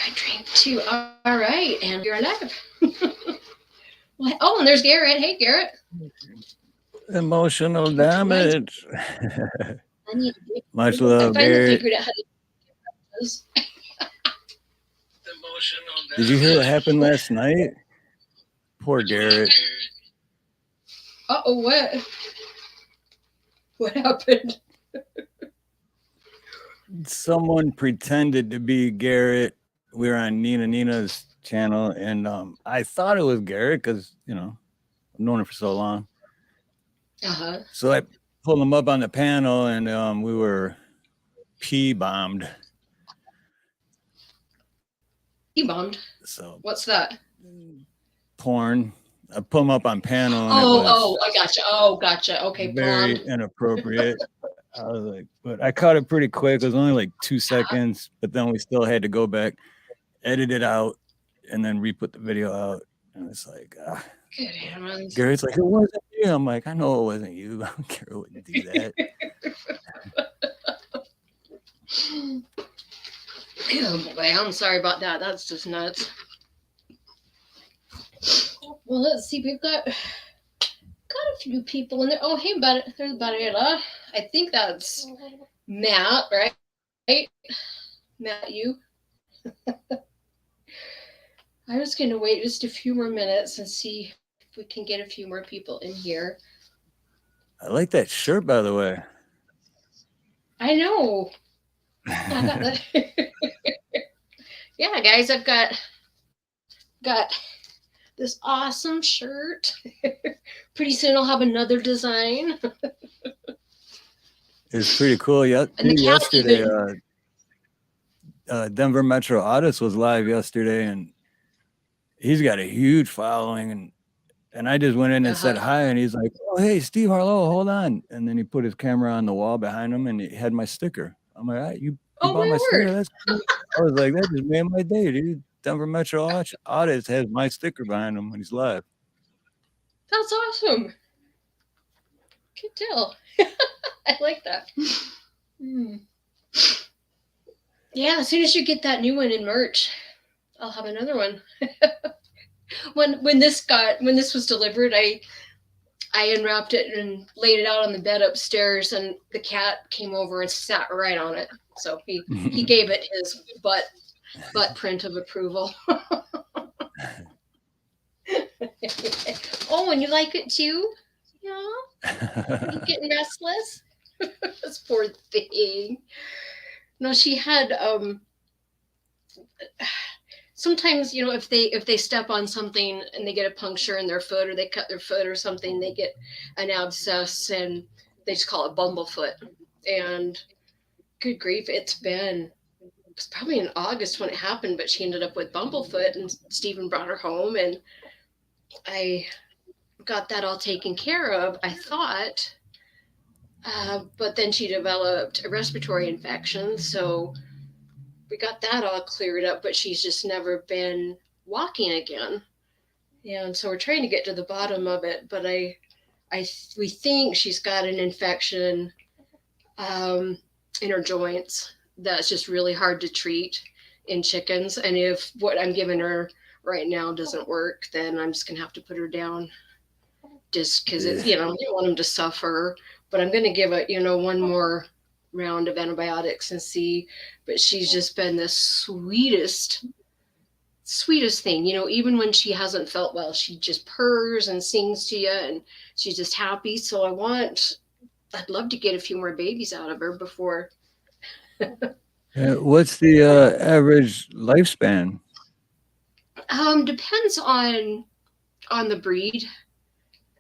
I drank too. All right, and you're alive. Oh, and there's Garrett. Hey, Garrett. Emotional Which reminds me, damage. I need to get. Much I love, finally Garrett. figured out how to do this. Did you hear what happened last night? Poor Garrett. Oh, what? What happened? Someone pretended to be Garrett. We were on Nina's channel, and I thought it was Garrett because I've known him for so long. Uh-huh. So I pulled him up on the panel, and we were P-bombed. P-bombed. So What's that? porn. I put him up on panel, and it Oh, was I gotcha. Oh, gotcha. Okay, very blonde. inappropriate. I was like, but I caught it pretty quick. It was only like 2 seconds, but then we still had to go back, edit it out, and then re-put the video out. And it's like, Good heavens. Gary's like, it wasn't you. I'm like, I know it wasn't you. I don't care what you do that. Oh boy, I'm sorry about that. That's just nuts. Well, let's see. We've got a few people in there. Oh, hey, there's Barrera. I think that's Matt, right? Matt, you. I'm just going to wait just a few more minutes and see if we can get a few more people in here. I like that shirt, by the way. I know. I got that. Yeah, guys, I've got this awesome shirt. Pretty soon I'll have another design. It's pretty cool. Yesterday, Denver Metro Audis was live yesterday, and he's got a huge following, and I just went in and said hi, and he's like, "Oh, hey, Steve Harlow, hold on," and then he put his camera on the wall behind him, and he had my sticker. I'm like, right, you bought my sticker? That's cool. I was like, that just made my day, dude. Denver Metro Audis has my sticker behind him when he's live. That's awesome. Good deal. I like that. Yeah, as soon as you get that new one in merch, I'll have another one. when this was delivered, I unwrapped it and laid it out on the bed upstairs, and the cat came over and sat right on it. So he gave it his butt print of approval. Oh, and you like it too? Yeah. You getting restless? This poor thing. No, she had sometimes, if they step on something and they get a puncture in their foot, or they cut their foot or something, they get an abscess, and they just call it bumblefoot. And good grief, it was probably in August when it happened, but she ended up with bumblefoot, and Stephen brought her home, and I got that all taken care of, I thought. But then she developed a respiratory infection, so we got that all cleared up, but she's just never been walking again. And so we're trying to get to the bottom of it, but we think she's got an infection in her joints that's just really hard to treat in chickens. And if what I'm giving her right now doesn't work, then I'm just going to have to put her down, just because it's, you don't want them to suffer. But I'm going to give it, one more round of antibiotics and see. But she's just been the sweetest thing, even when she hasn't felt well, she just purrs and sings to you, and she's just happy. So I'd love to get a few more babies out of her before. What's the average lifespan? Depends on the breed,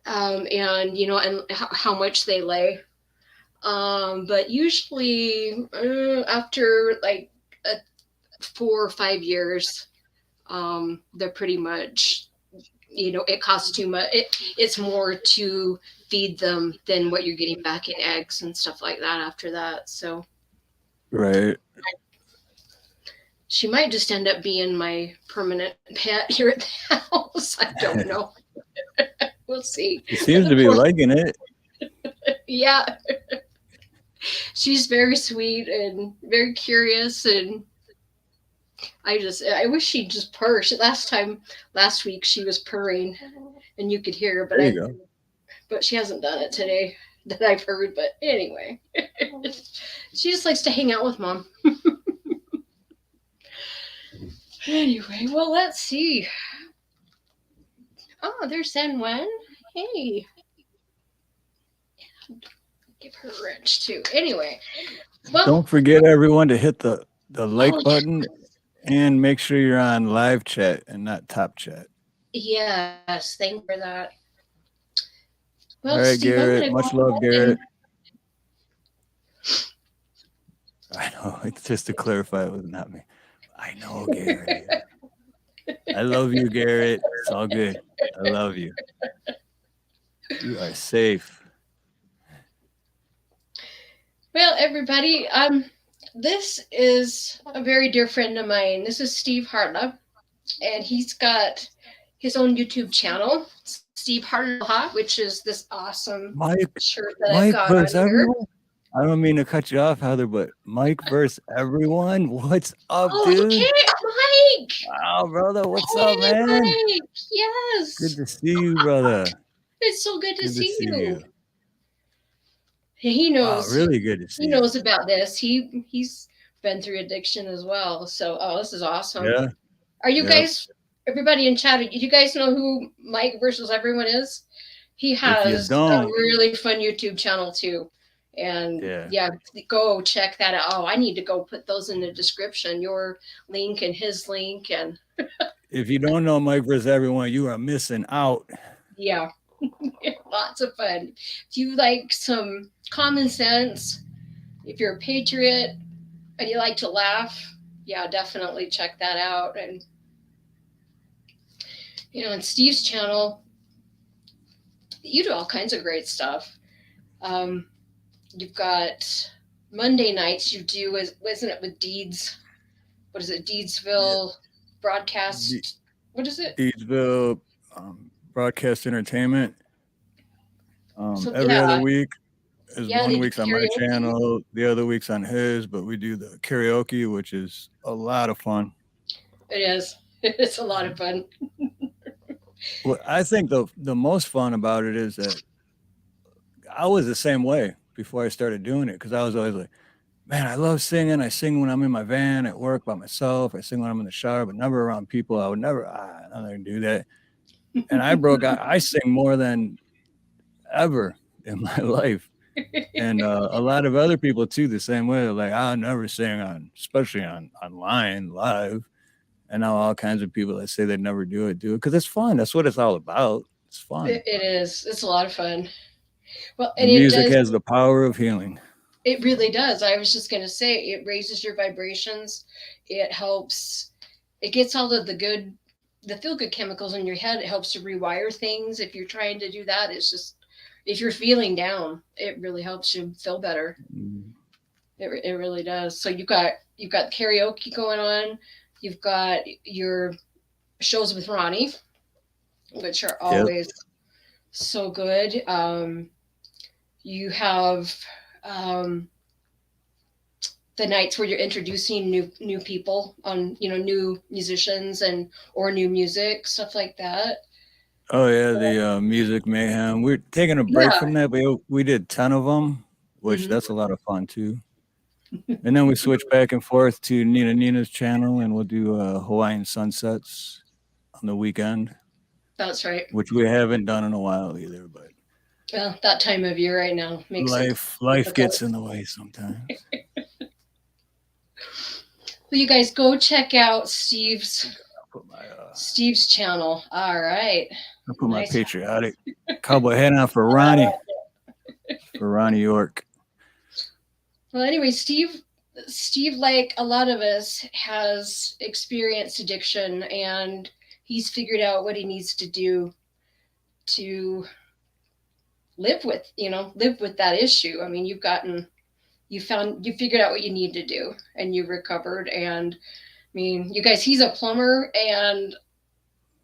and and how much they lay. But usually after like 4 or 5 years, they're pretty much, it costs too much. It's more to feed them than what you're getting back in eggs and stuff like that after that. So, right. She might just end up being my permanent pet here at the house. I don't know. We'll see. She seems to be liking it. Yeah. She's very sweet and very curious, and I wish she'd just purr. Last week she was purring, and you could hear her, There you go. but she hasn't done it today that I've heard. But anyway, she just likes to hang out with mom. Anyway, well, let's see. Oh, there's San Wen. Hey, give her a wrench too. Anyway, well, Don't forget everyone to hit the like oh button and make sure you're on live chat and not top chat. yes, thank you for that. All Well, right, Steve, I'm Garrett. gonna go Much love, ahead and Garrett. I know. It's just to clarify, it was not me. I know, Garrett. I love you, Garrett. It's all good. I love you. You are safe. well, everybody, this is a very dear friend of mine. This is Steve Harla, and he's got his own YouTube channel, Steve Harla, which is this awesome Mike, shirt that I've Mike got on versus here. everyone. I don't mean to cut you off, Heather, but Mike versus everyone. What's up, Oh, he dude? can't, Mike! Wow, brother. What's up, Hey, man? Mike! Good Yes, to see you, brother. it's so good to Good to see see you. you. He Wow, knows. really good to He see you. knows about this. He's been through addiction as well. So, oh, this is awesome. Yeah. Are you Yep. guys, everybody in chat, do you guys know who Mike versus everyone is? He If you has a don't, really fun YouTube channel too. And yeah. yeah, go check that out. Oh, I need to go put those in the description. Your link and his link. And If you don't know Mike versus everyone, you are missing out. yeah, lots of fun. If you like some common sense, if you're a patriot and you like to laugh, yeah, definitely check that out. And, on Steve's channel, you do all kinds of great stuff. Um, you've got Monday nights you do, isn't it, with Deeds? What is it? Yeah. Deedsville broadcast. What is it? Deedsville Broadcast Entertainment. So Every other yeah, week is yeah, one they do week's on my karaoke. channel, the other week's on his, but we do the karaoke, which is a lot of fun. It is. It's a lot of fun. Well, I think the most fun about it is that I was the same way before I started doing it because I was always like, man, I love singing. I sing when I'm in my van at work by myself. I sing when I'm in the shower, but never around people. I would never, I'm not gonna do that. And I sing more than ever in my life. And a lot of other people too, the same way. They're like, I'll never sing especially online live. And now all kinds of people that say they never do it because it's fun. That's what it's all about. It's fun. It is. It's a lot of fun. Well, and And it music does. has the power of healing. It really does. I was just going to say it raises your vibrations. It helps. It gets all of the feel good chemicals in your head. It helps to rewire things. If you're trying to do that, it's just, if you're feeling down, it really helps you feel better. Mm. It really does. So you've got karaoke going on. You've got your shows with Ronnie, which are Yep. always so good. You have um, the nights where you're introducing new people on, new musicians and or new music, stuff like that. Oh yeah, the music mayhem. We're taking a break Yeah. from that, but we did 10 of them, which Hmm. that's a lot of fun too. And then we switch back and forth to Nina's channel, and we'll do Hawaiian sunsets on the weekend, That's right. which we haven't done in a while either. But Well, that time of year right now makes it life difficult. gets in the way sometimes. Well, you guys go check out I'll Steve's channel. All right. put my Nice. patriotic cowboy hat on for Ronnie York. Well, anyway, Steve, like a lot of us, has experienced addiction, and he's figured out what he needs to do to live with that issue. I mean, you figured out what you need to do, and you recovered. And I mean, you guys, he's a plumber, and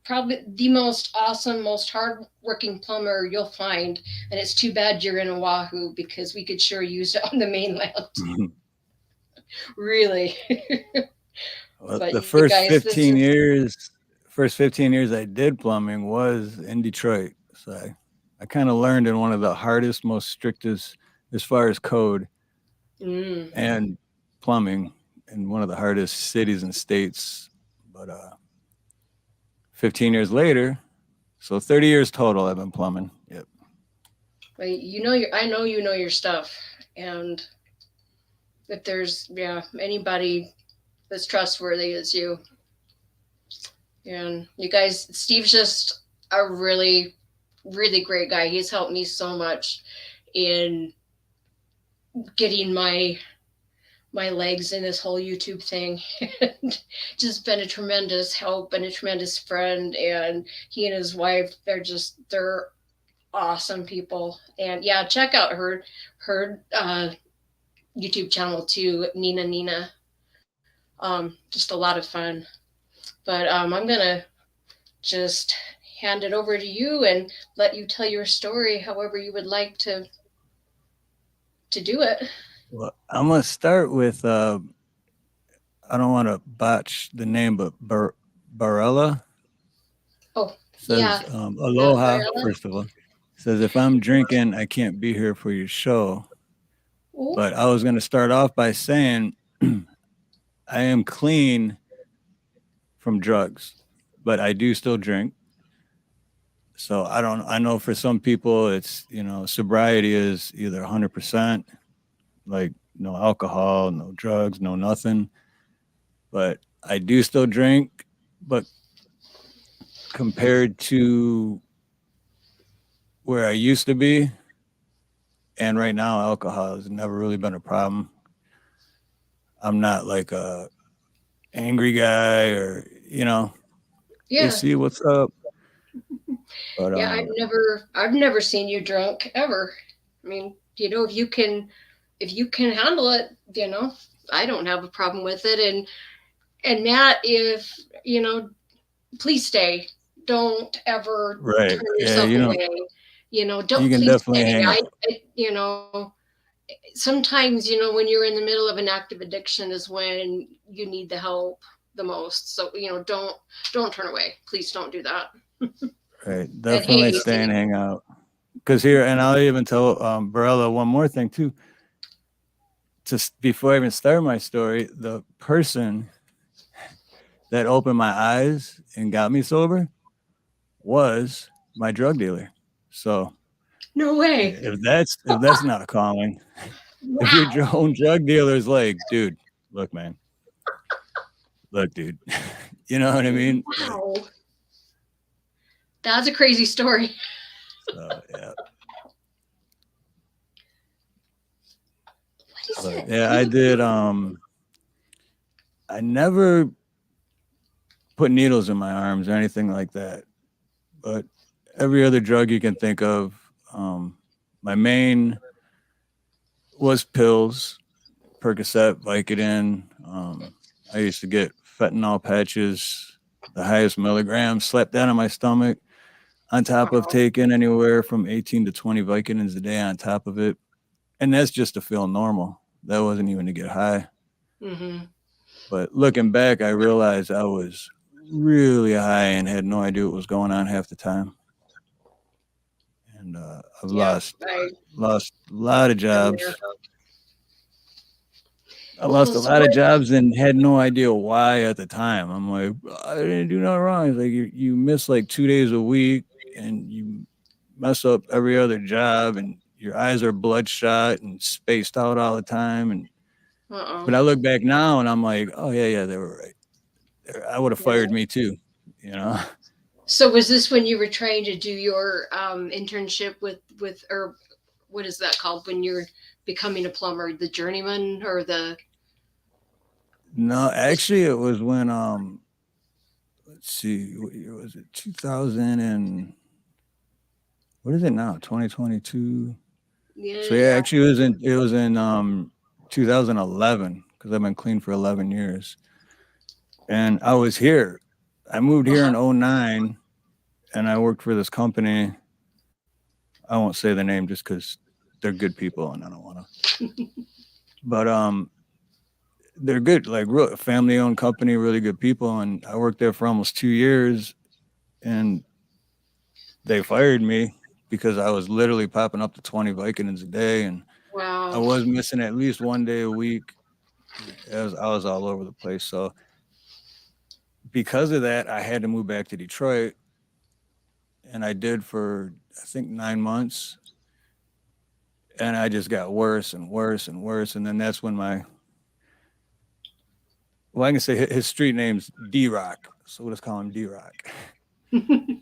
probably the most awesome, most hardworking plumber you'll find. And it's too bad you're in Oahu, because we could sure use it on the mainland. Really. Well, But the you guys, this is first 15 years I did plumbing was in Detroit. So I kind of learned in one of the hardest, most strictest as far as code mm, and plumbing in one of the hardest cities and states. But 15 years later, so 30 years total, I've been plumbing. Yep. but you know your I know you know your stuff, and if there's anybody as trustworthy as you, and you guys, Steve's just a really great guy. He's helped me so much in getting my legs in this whole YouTube thing, and just been a tremendous help and a tremendous friend. And he and his wife, they're awesome people. And yeah, check out her YouTube channel too, Nina. Just a lot of fun. But I'm gonna just hand it over to you and let you tell your story however you would like to do it. Well, I'm gonna start with I don't want to botch the name, but Barella Oh, says yeah, aloha Varela. first of all. Says if I'm drinking, I can't be here for your show. Oh, But I was gonna start off by saying I am clean from drugs, but I do still drink. So I don't. I know for some people, it's sobriety is either 100%, like no alcohol, no drugs, no nothing. But I do still drink, but compared to where I used to be, and right now, alcohol has never really been a problem. I'm not like a angry guy or hey, yeah, see what's up. But yeah. I've never seen you drunk ever. I mean, if you can handle it, I don't have a problem with it. And Matt, if please stay. Don't ever right, turn yeah, yourself away. you Don't can please definitely stay. hang I, out. I sometimes when you're in the middle of an active addiction is when you need the help the most. So don't turn away. Please don't do that. Right, And hey, definitely stay and Steve. hang out. Because here, and I'll even tell Barella one more thing too. Just before I even start my story, the person that opened my eyes and got me sober was my drug dealer. So No way. if that's not a calling, if your Wow. own drug dealer is like, dude, look, man, look, dude, you know what I mean? Like, Wow. That's a crazy story. so yeah, What is but it? yeah, I did. I never put needles in my arms or anything like that, but every other drug you can think of. My main was pills, Percocet, Vicodin. I used to get fentanyl patches, the highest milligrams, slapped down on my stomach, on top of Wow. taking anywhere from 18 to 20 Vicodins a day on top of it. And that's just to feel normal. That wasn't even to get high. Mm-hmm. But looking back, I realized I was really high and had no idea what was going on half the time. And I've Yeah. lost a lot of I'm there. jobs. I Well, lost a so lot of what? jobs and had no idea why at the time. I'm like, I didn't do nothing wrong. It's like you miss like 2 days a week and you mess up every other job and your eyes are bloodshot and spaced out all the time. And Uh-oh. but I look back now and I'm like, oh yeah, they were right. I would have Yeah. fired me too, you know. So was this when you were trying to do your internship with or what is that called when you're becoming a plumber, the journeyman or the No, actually, it was when let's see, what year was it? 2000 and what is it now? 2022. So yeah, yeah. actually, it was in 2011 because I've been clean for 11 years, and I was here. I moved here Uh-huh. in '09, and I worked for this company. I won't say the name just because they're good people, and I don't want to. But they're good, like real family owned company, really good people. And I worked there for almost 2 years, and they fired me because I was literally popping up to 20 Vicodins a day, and I Wow. was missing at least one day a week. I was all over the place. So because of that, I had to move back to Detroit, and I did for I think 9 months, and I just got worse and worse and worse. And then that's when I can say his street name's D Rock, so we'll just call him D Rock.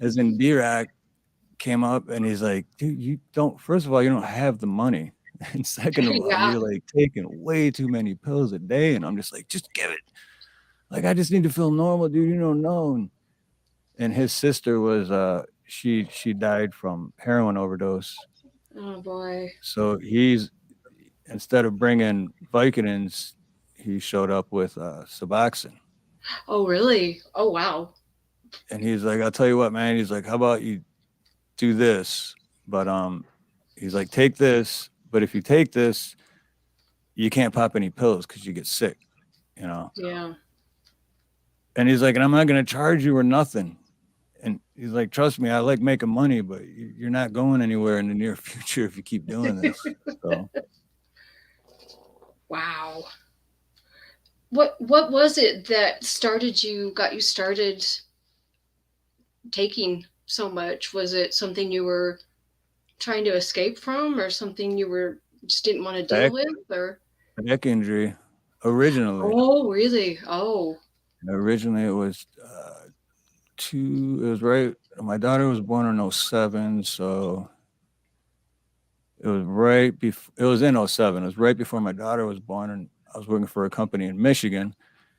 As in D Rock came up and he's like, dude, you don't. First of all, you don't have the money, and second of all, Yeah, you're like taking way too many pills a day. And I'm just like, just give it. Like I just need to feel normal, dude. You don't know. And his sister was she died from heroin overdose. oh boy. So he's instead of bringing Vicodins, he showed up with Suboxone. Oh really? Oh wow. And he's like, I'll tell you what, man. He's like, how about you do this? But he's like, take this. But if you take this, you can't pop any pills because you get sick, you know. Yeah. And he's like, and I'm not gonna charge you or nothing. And he's like, trust me, I like making money, but you're not going anywhere in the near future if you keep doing this. So Wow. What was it that got you started taking so much? Was it something you were trying to escape from, or something you were just didn't want to deal back with, or? neck injury originally. Oh really? Oh. Originally it was it was right. My daughter was born in '07, so it was right before. It was in '07. It was right before my daughter was born, and I was working for a company in Michigan,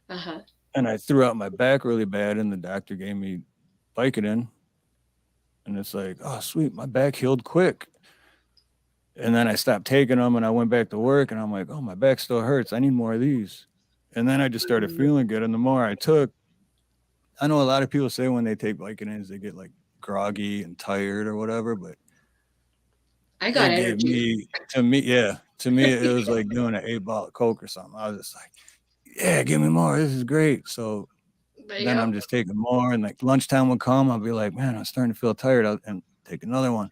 Uh-huh. and I threw out my back really bad, and the doctor gave me Vicodin, and it's like, oh sweet, my back healed quick. And then I stopped taking them, and I went back to work, and I'm like, oh, my back still hurts. I need more of these. And then I just started Mm, feeling good, and the more I took, I know a lot of people say when they take Vicodins they get like groggy and tired or whatever, but I got it gave energy. me to me it was like doing an 8 ball of coke or something. I was just like, yeah, give me more, this is great. So But then yep, I'm just taking more, and like lunchtime would come, I'll be like, man, I'm starting to feel tired, and take another one.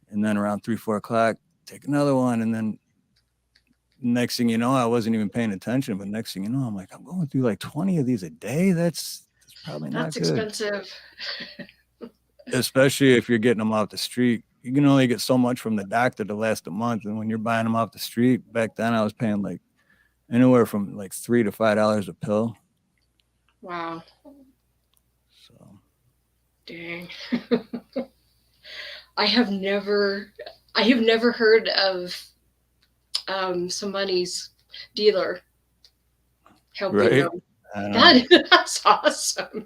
And then around 3-4 o'clock, take another one. And then next thing you know, I wasn't even paying attention, but next thing you know, I'm like, I'm going through like 20 of these a day. That's probably not that's good, expensive. especially if you're getting them off the street. You can only get so much from the doctor to last a month, and when you're buying them off the street, back then I was paying like anywhere from like $3 to $5 a pill. Wow. So Dang. I have never I have never heard of somebody's dealer helping right, them. I know. That's awesome.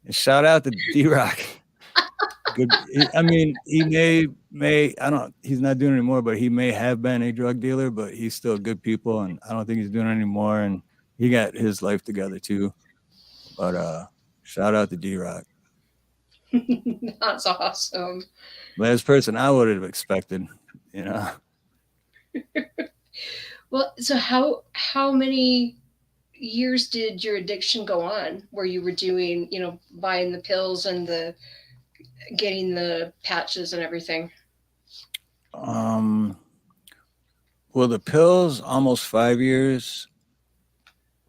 And shout out to D Rock. Good. I mean, he may I don't. He's not doing it anymore, but he may have been a drug dealer, but he's still good people, and I don't think he's doing it anymore. And he got his life together too. But shout out to D Rock. That's awesome. Last person I would have expected, you know. Well, so how many years did your addiction go on where you were doing, buying the pills and the getting the patches and everything? Um, well, the pills almost 5 years,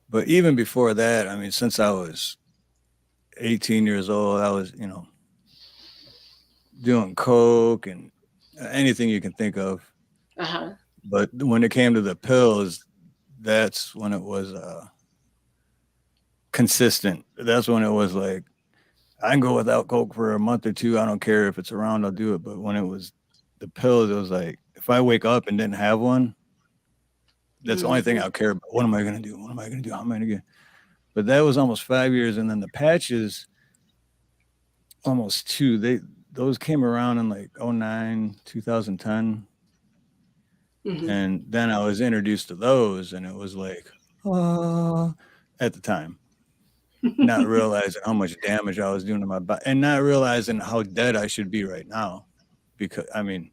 but even before that, I mean, since I was 18 years old, I was, doing coke and anything you can think of. Uh-huh. But when it came to the pills, that's when it was consistent. That's when it was like I can go without coke for a month or two. I don't care if it's around, I'll do it. But when it was the pills, it was like if I wake up and didn't have one, that's the only thing Hmm. I'll care about. What am I gonna do? What am I gonna do? How am I gonna get? But that was almost 5 years, and then the patches, almost two. Those came around in like '09, 2010, Hmm. and then I was introduced to those, and it was like, oh, at the time, not realizing how much damage I was doing to my body, and not realizing how dead I should be right now. Because I mean,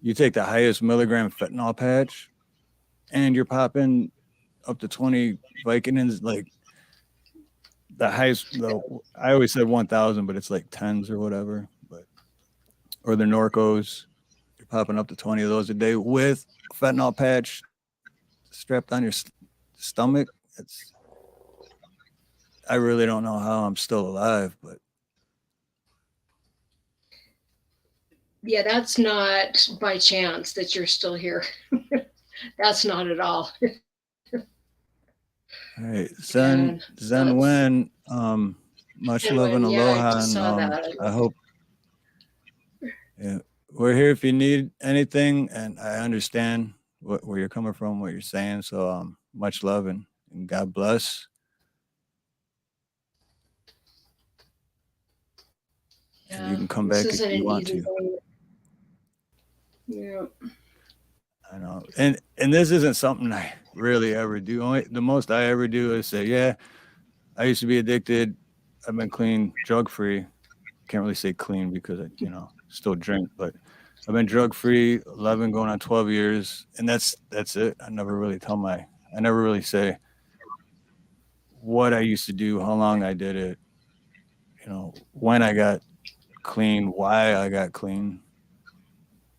you take the highest milligram fentanyl patch, and you're popping up to 20 Vicodins, like the highest, I always said 1,000, but it's like tens or whatever. But or the Norcos, you're popping up to 20 of those a day with fentanyl patch strapped on your stomach. It's I really don't know how I'm still alive, but Yeah, that's not by chance that you're still here. That's not at all. all right, And Zen that's Wen, much and love and when, yeah, I aloha, just and saw that. I hope, yeah, we're here if you need anything, and I understand where you're coming from, what you're saying. So much love and God bless. And you Yeah, can come this back if isn't you an want easy to. thing. Yeah. I know, and this isn't something I really ever do. Only the most I ever do is say, yeah, I used to be addicted. I've been clean, drug free. Can't really say clean because I, still drink, but I've been drug free 11 going on 12 years, and that's it. I never really say what I used to do, how long I did it, when I got clean, why I got clean.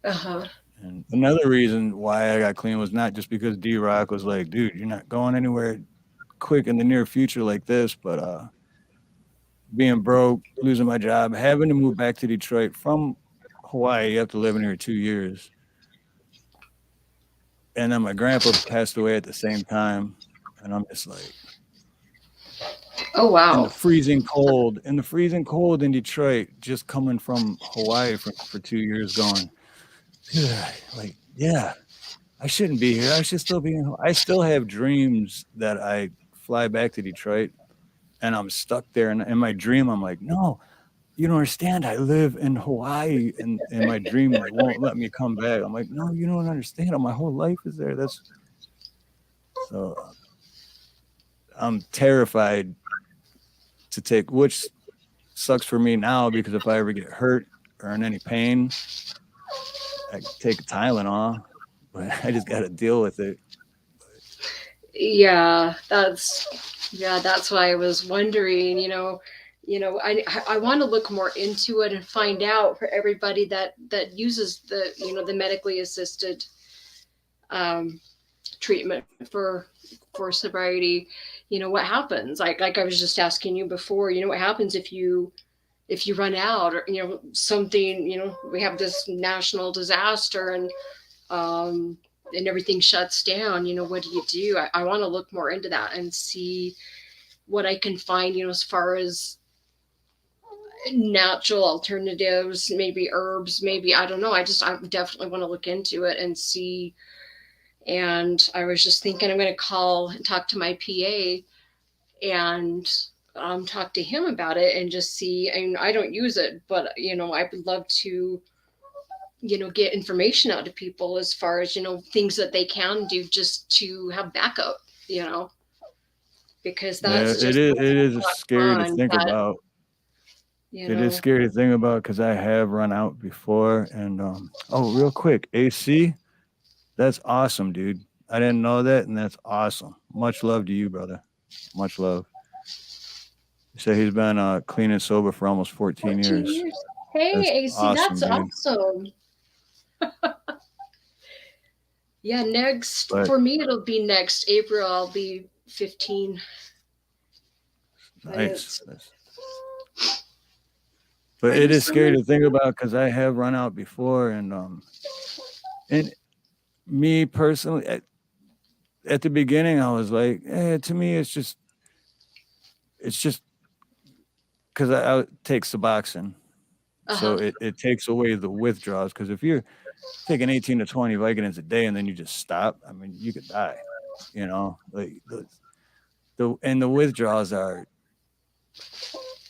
Uh-huh. And another reason why I got clean was not just because D Rock was like, dude, you're not going anywhere quick in the near future like this, but being broke, losing my job, having to move back to Detroit from Hawaii. You have to live in here 2 years. And then my grandpa passed away at the same time. And I'm just like, Oh, in wow. the freezing cold in Detroit, just coming from Hawaii for 2 years going, dude, like, yeah, I shouldn't be here. I should still be in. I still have dreams that I fly back to Detroit and I'm stuck there. And in my dream, I'm like, no, you don't understand. I live in Hawaii and my dream like won't let me come back. I'm like, no, you don't understand. My whole life is there. That's so I'm terrified to take, which sucks for me now because if I ever get hurt or in any pain, I take a Tylenol, but I just got to deal with it. Yeah, that's why I was wondering, I want to look more into it and find out for everybody that uses the medically assisted um, treatment for sobriety. What happens? Like I was just asking you before. What happens if you run out, or something. We have this national disaster, and everything shuts down. What do you do? I want to look more into that and see what I can find, as far as natural alternatives, maybe herbs, maybe, I don't know. I definitely want to look into it and see. And I was just thinking I'm going to call and talk to my PA and talk to him about it and just see. And I don't use it, but I would love to get information out to people as far as things that they can do just to have backup, you know because Yeah, that's just it is not scary to fun. think That about. you It is know scary to think about because I have run out before. And oh, real quick, AC, that's awesome, dude. I didn't know that, and that's awesome. Much love to you, brother. Much love. You say he's been clean and sober for almost 14 14 years. years. Hey, That's AC, awesome, that's dude. awesome. Yeah, next But for me it'll be next April. I'll be 15, and nice. it's But are it you is still scary there? to think about because I have run out before, and me personally, at the beginning, I was like, to me, it's just because I take Suboxone, so Uh-huh. it takes away the withdrawals. Because if you're taking 18 to 20 Vicodins a day and then you just stop, I mean, you could die. Like the withdrawals are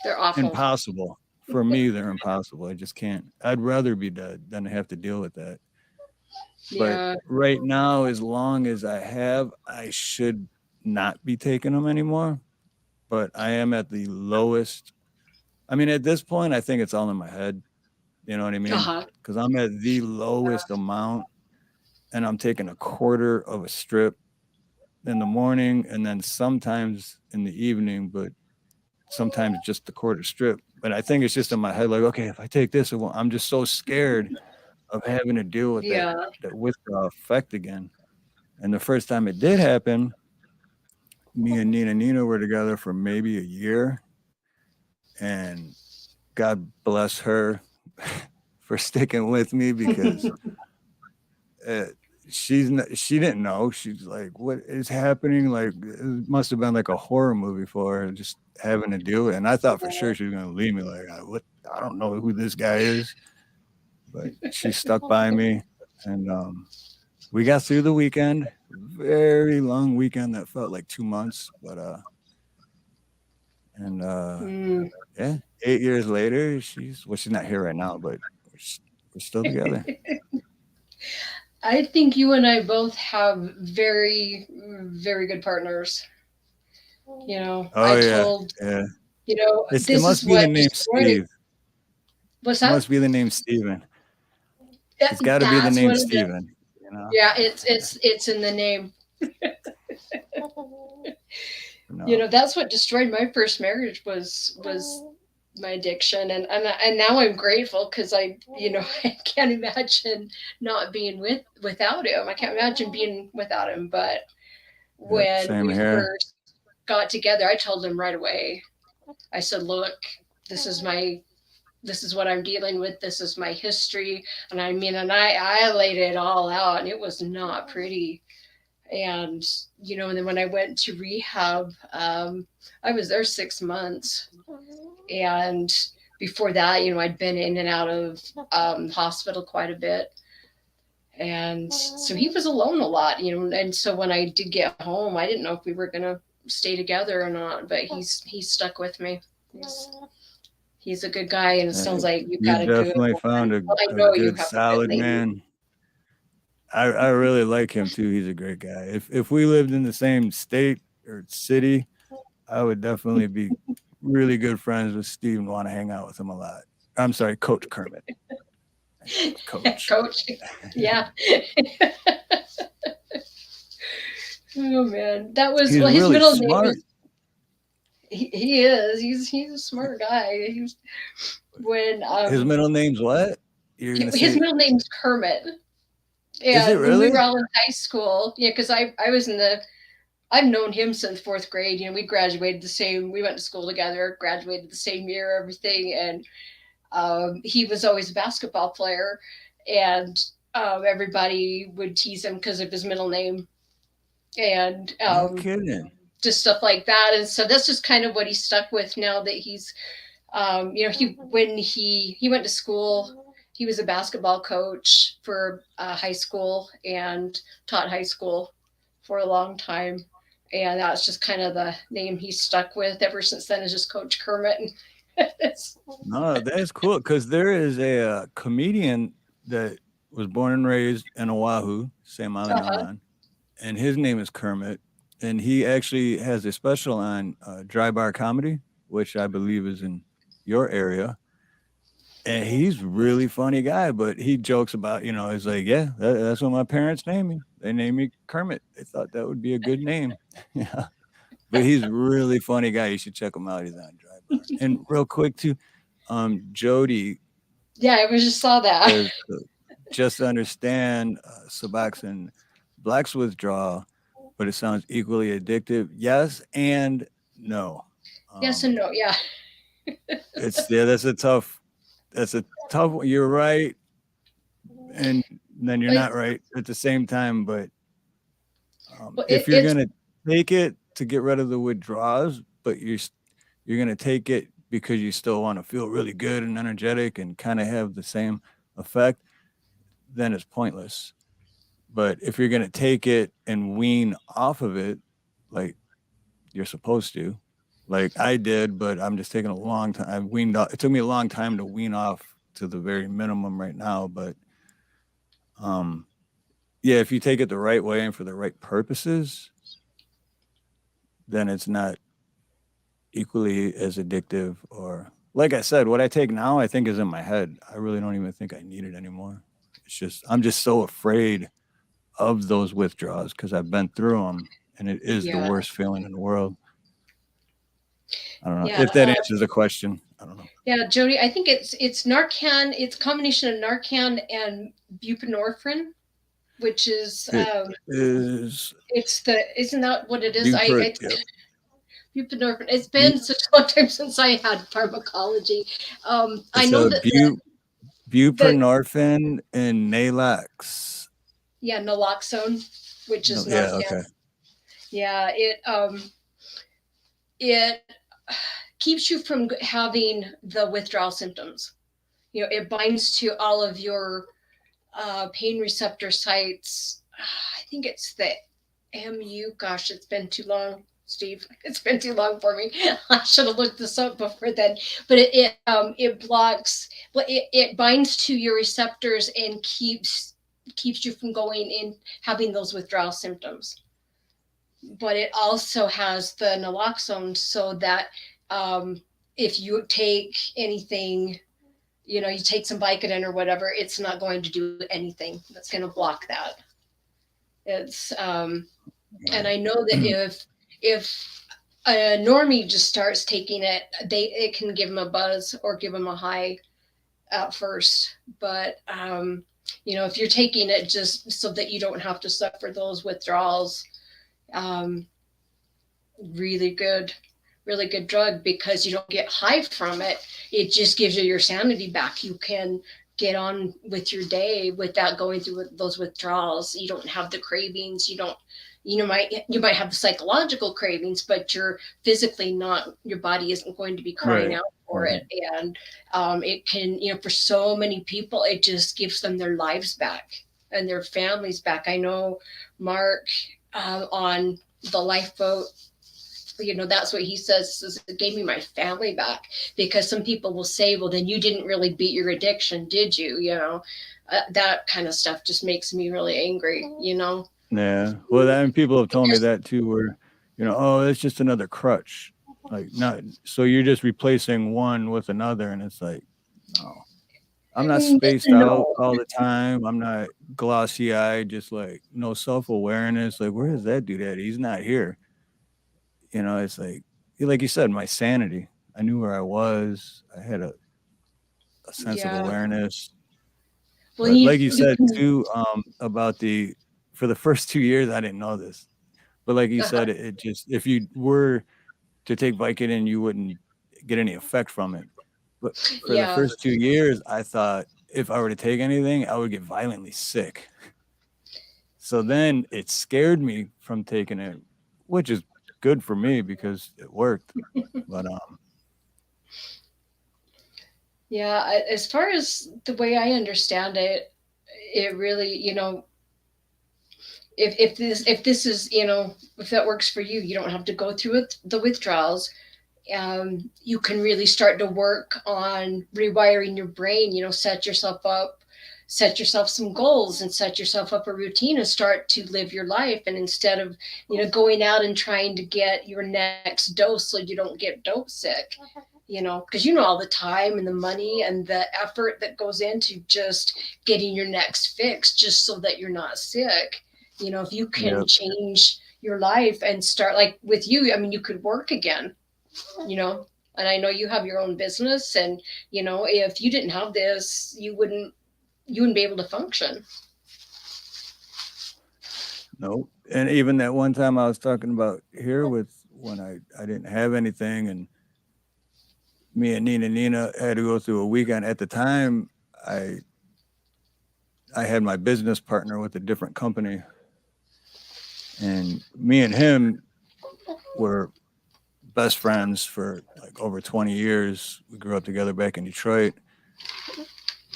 They're awful. impossible for me. They're impossible. I just can't. I'd rather be dead than to have to deal with that. But Yeah. right now, as long as I should not be taking them anymore. But I am at the lowest. I mean, at this point, I think it's all in my head. You know what I mean? Uh-huh. Because I'm at the lowest amount and I'm taking a quarter of a strip. in the morning and then sometimes in the evening, but sometimes just the quarter strip. But I think it's just in my head, like, okay, if I take this, I'm just so scared of having to deal with that Yeah. withdrawal effect again. And the first time it did happen, me and Nina were together for maybe a year, and God bless her for sticking with me because uh, she didn't know. She's like, "What is happening?" Like it must have been like a horror movie for her, just having to do it. And I thought for sure she was going to leave me. Like, what? I don't know who this guy is, but she stuck by me, and we got through the weekend. Very long weekend that felt like 2 months, but and Mm. yeah, 8 years later, she's not here right now, but we're still together. I think you and I both have very, very good partners. You know, Oh I yeah, told, yeah. It this must is be the what name destroyed it. Steve. What's It that? must be the name Steven. It's got to be the That's name what it is. Steven, you know? Yeah, it's in the name. No. That's what destroyed my first marriage was my addiction, and now I'm grateful because I can't imagine not being without him. I can't imagine being without him. But Yeah, when same we here. first got together, I told him right away. I said, "Look, this is my this is what I'm dealing with. This is my history." And I laid it all out, and it was not pretty. And then when I went to rehab, I was there 6 months. And before that, I'd been in and out of hospital quite a bit. And so he was alone a lot. And so when I did get home, I didn't know if we were going to stay together or not, but he's stuck with me. He's a good guy, and it sounds like you've You got a good definitely one. found Well, I a know you good, have a good solid lady. man. I really like him too. He's a great guy. If we lived in the same state or city, I would definitely be really good friends with Steve and want to hang out with him a lot. I'm sorry, Coach Kermit. Coach. Coach. Yeah. Oh man, that was He's well. His really middle name smart. is he is. He's a smart guy. He's when His middle name's what? You're gonna his say? middle name's Kermit. Is it And when we were really? all in high school, because I was in the I've known him since fourth grade. We graduated the same. We went to school together, graduated the same year, everything. And he was always a basketball player, and everybody would tease him because of his middle name, and No kidding. just stuff like that. And so that's just kind of what he's stuck with now that he's, he when he went to school. He was a basketball coach for high school and taught high school for a long time. And that's just kind of the name he's stuck with ever since then, is just Coach Kermit. No, that's cool because there is a comedian that was born and raised in Oahu, same island I'm Uh-huh. on, and his name is Kermit, and he actually has a special on Dry Bar Comedy, which I believe is in your area. And he's really funny guy, but he jokes about, he's like, yeah, that's what my parents named me. They named me Kermit. They thought that would be a good name. Yeah. But he's a really funny guy. You should check him out. He's on Dry Bar. And real quick too, Jody Yeah, I just saw that. says, just to understand Suboxone Black's withdrawal, but it sounds equally addictive. Yes and no. Yes and Um, no. Yeah. that's a tough. That's a tough one. You're right, and then you're Like, not right at the same time. But well, if you're it's gonna take it to get rid of the withdrawals, but you're gonna take it because you still want to feel really good and energetic and kind of have the same effect, then it's pointless. But if you're gonna take it and wean off of it, like you're supposed to, like I did, but I'm just taking a long time. I weaned off. It took me a long time to wean off to the very minimum right now, but um, yeah, if you take it the right way and for the right purposes, then it's not equally as addictive. Or like I said, what I take now, I think is in my head. I really don't even think I need it anymore. It's just I'm just so afraid of those withdrawals because I've been through them, and it is the Yeah. worst feeling in the world. I don't know Yeah. if that answers the question. I don't know. Yeah, Jody, I think it's Narcan. It's a combination of Narcan and buprenorphine, which is It is it's the isn't that what it is? Buford. I Yep. buprenorphine. It's Bu- been such a long time since I had pharmacology. I it's know a that the buprenorphine and Nalox. yeah, naloxone, which No, is yeah. Narcan. Okay. Yeah, it keeps you from having the withdrawal symptoms. You know, it binds to all of your pain receptor sites. I think it's the MU. Gosh, it's been too long, Steve. It's been too long for me. I should have looked this up before then. But it blocks. Well, it binds to your receptors and keeps you from going in having those withdrawal symptoms. But it also has the naloxone, so that if you take anything, you know, you take some Vicodin or whatever, it's not going to do anything. That's going to block that. It's and I know that if a normie just starts taking it, it can give them a buzz or give them a high at first. But you know, if you're taking it just so that you don't have to suffer those withdrawals, um, really good, really good drug, because you don't get high from it. It just gives you your sanity back. You can get on with your day without going through those withdrawals. You don't have the cravings. You don't, you might have the psychological cravings, but you're physically not, your body isn't going to be crying Right. out for Right. it. And it can, you know, for so many people, it just gives them their lives back and their families back. I know Mark on the lifeboat, you know, that's what he says, it gave me my family back. Because some people will say, well, then you didn't really beat your addiction, did you? You know, that kind of stuff just makes me really angry, you know. Yeah. Well, and people have told me Because, that too, where, oh, it's just another crutch. Like, not so you're just replacing one with another, and it's like, no. I'm not spaced out no, all the time. I'm not glossy eyed, just like no self awareness. Like, where is that dude at? He's not here. It's like you said, my sanity. I knew where I was. I had a sense of yeah. awareness. Well, But like you you said can, too, about for the first 2 years, I didn't know this. But like you said, it just, if you were to take Vicodin, you wouldn't get any effect from it. But for the yeah, first 2 years, I thought if I were to take anything, I would get violently sick. So then it scared me from taking it, which is good for me because it worked. But yeah. As far as the way I understand it, it really, you know, if this is, you know, if that works for you, you don't have to go through the withdrawals. You can really start to work on rewiring your brain, you know, set yourself some goals and set yourself up a routine and start to live your life. And instead of, you know, going out and trying to get your next dose so you don't get dope sick, you know, because you know all the time and the money and the effort that goes into just getting your next fix just so that you're not sick. You know, if you can yep, change your life and start, like with you, I mean, you could work again, you know. And I know you have your own business, and you know, if you didn't have this, you wouldn't be able to function. no. And even that one time I was talking about here with when I didn't have anything, and me and Nina had to go through a weekend. At the time, I I had my business partner with a different company, and me and him were best friends for like over 20 years. We grew up together back in Detroit,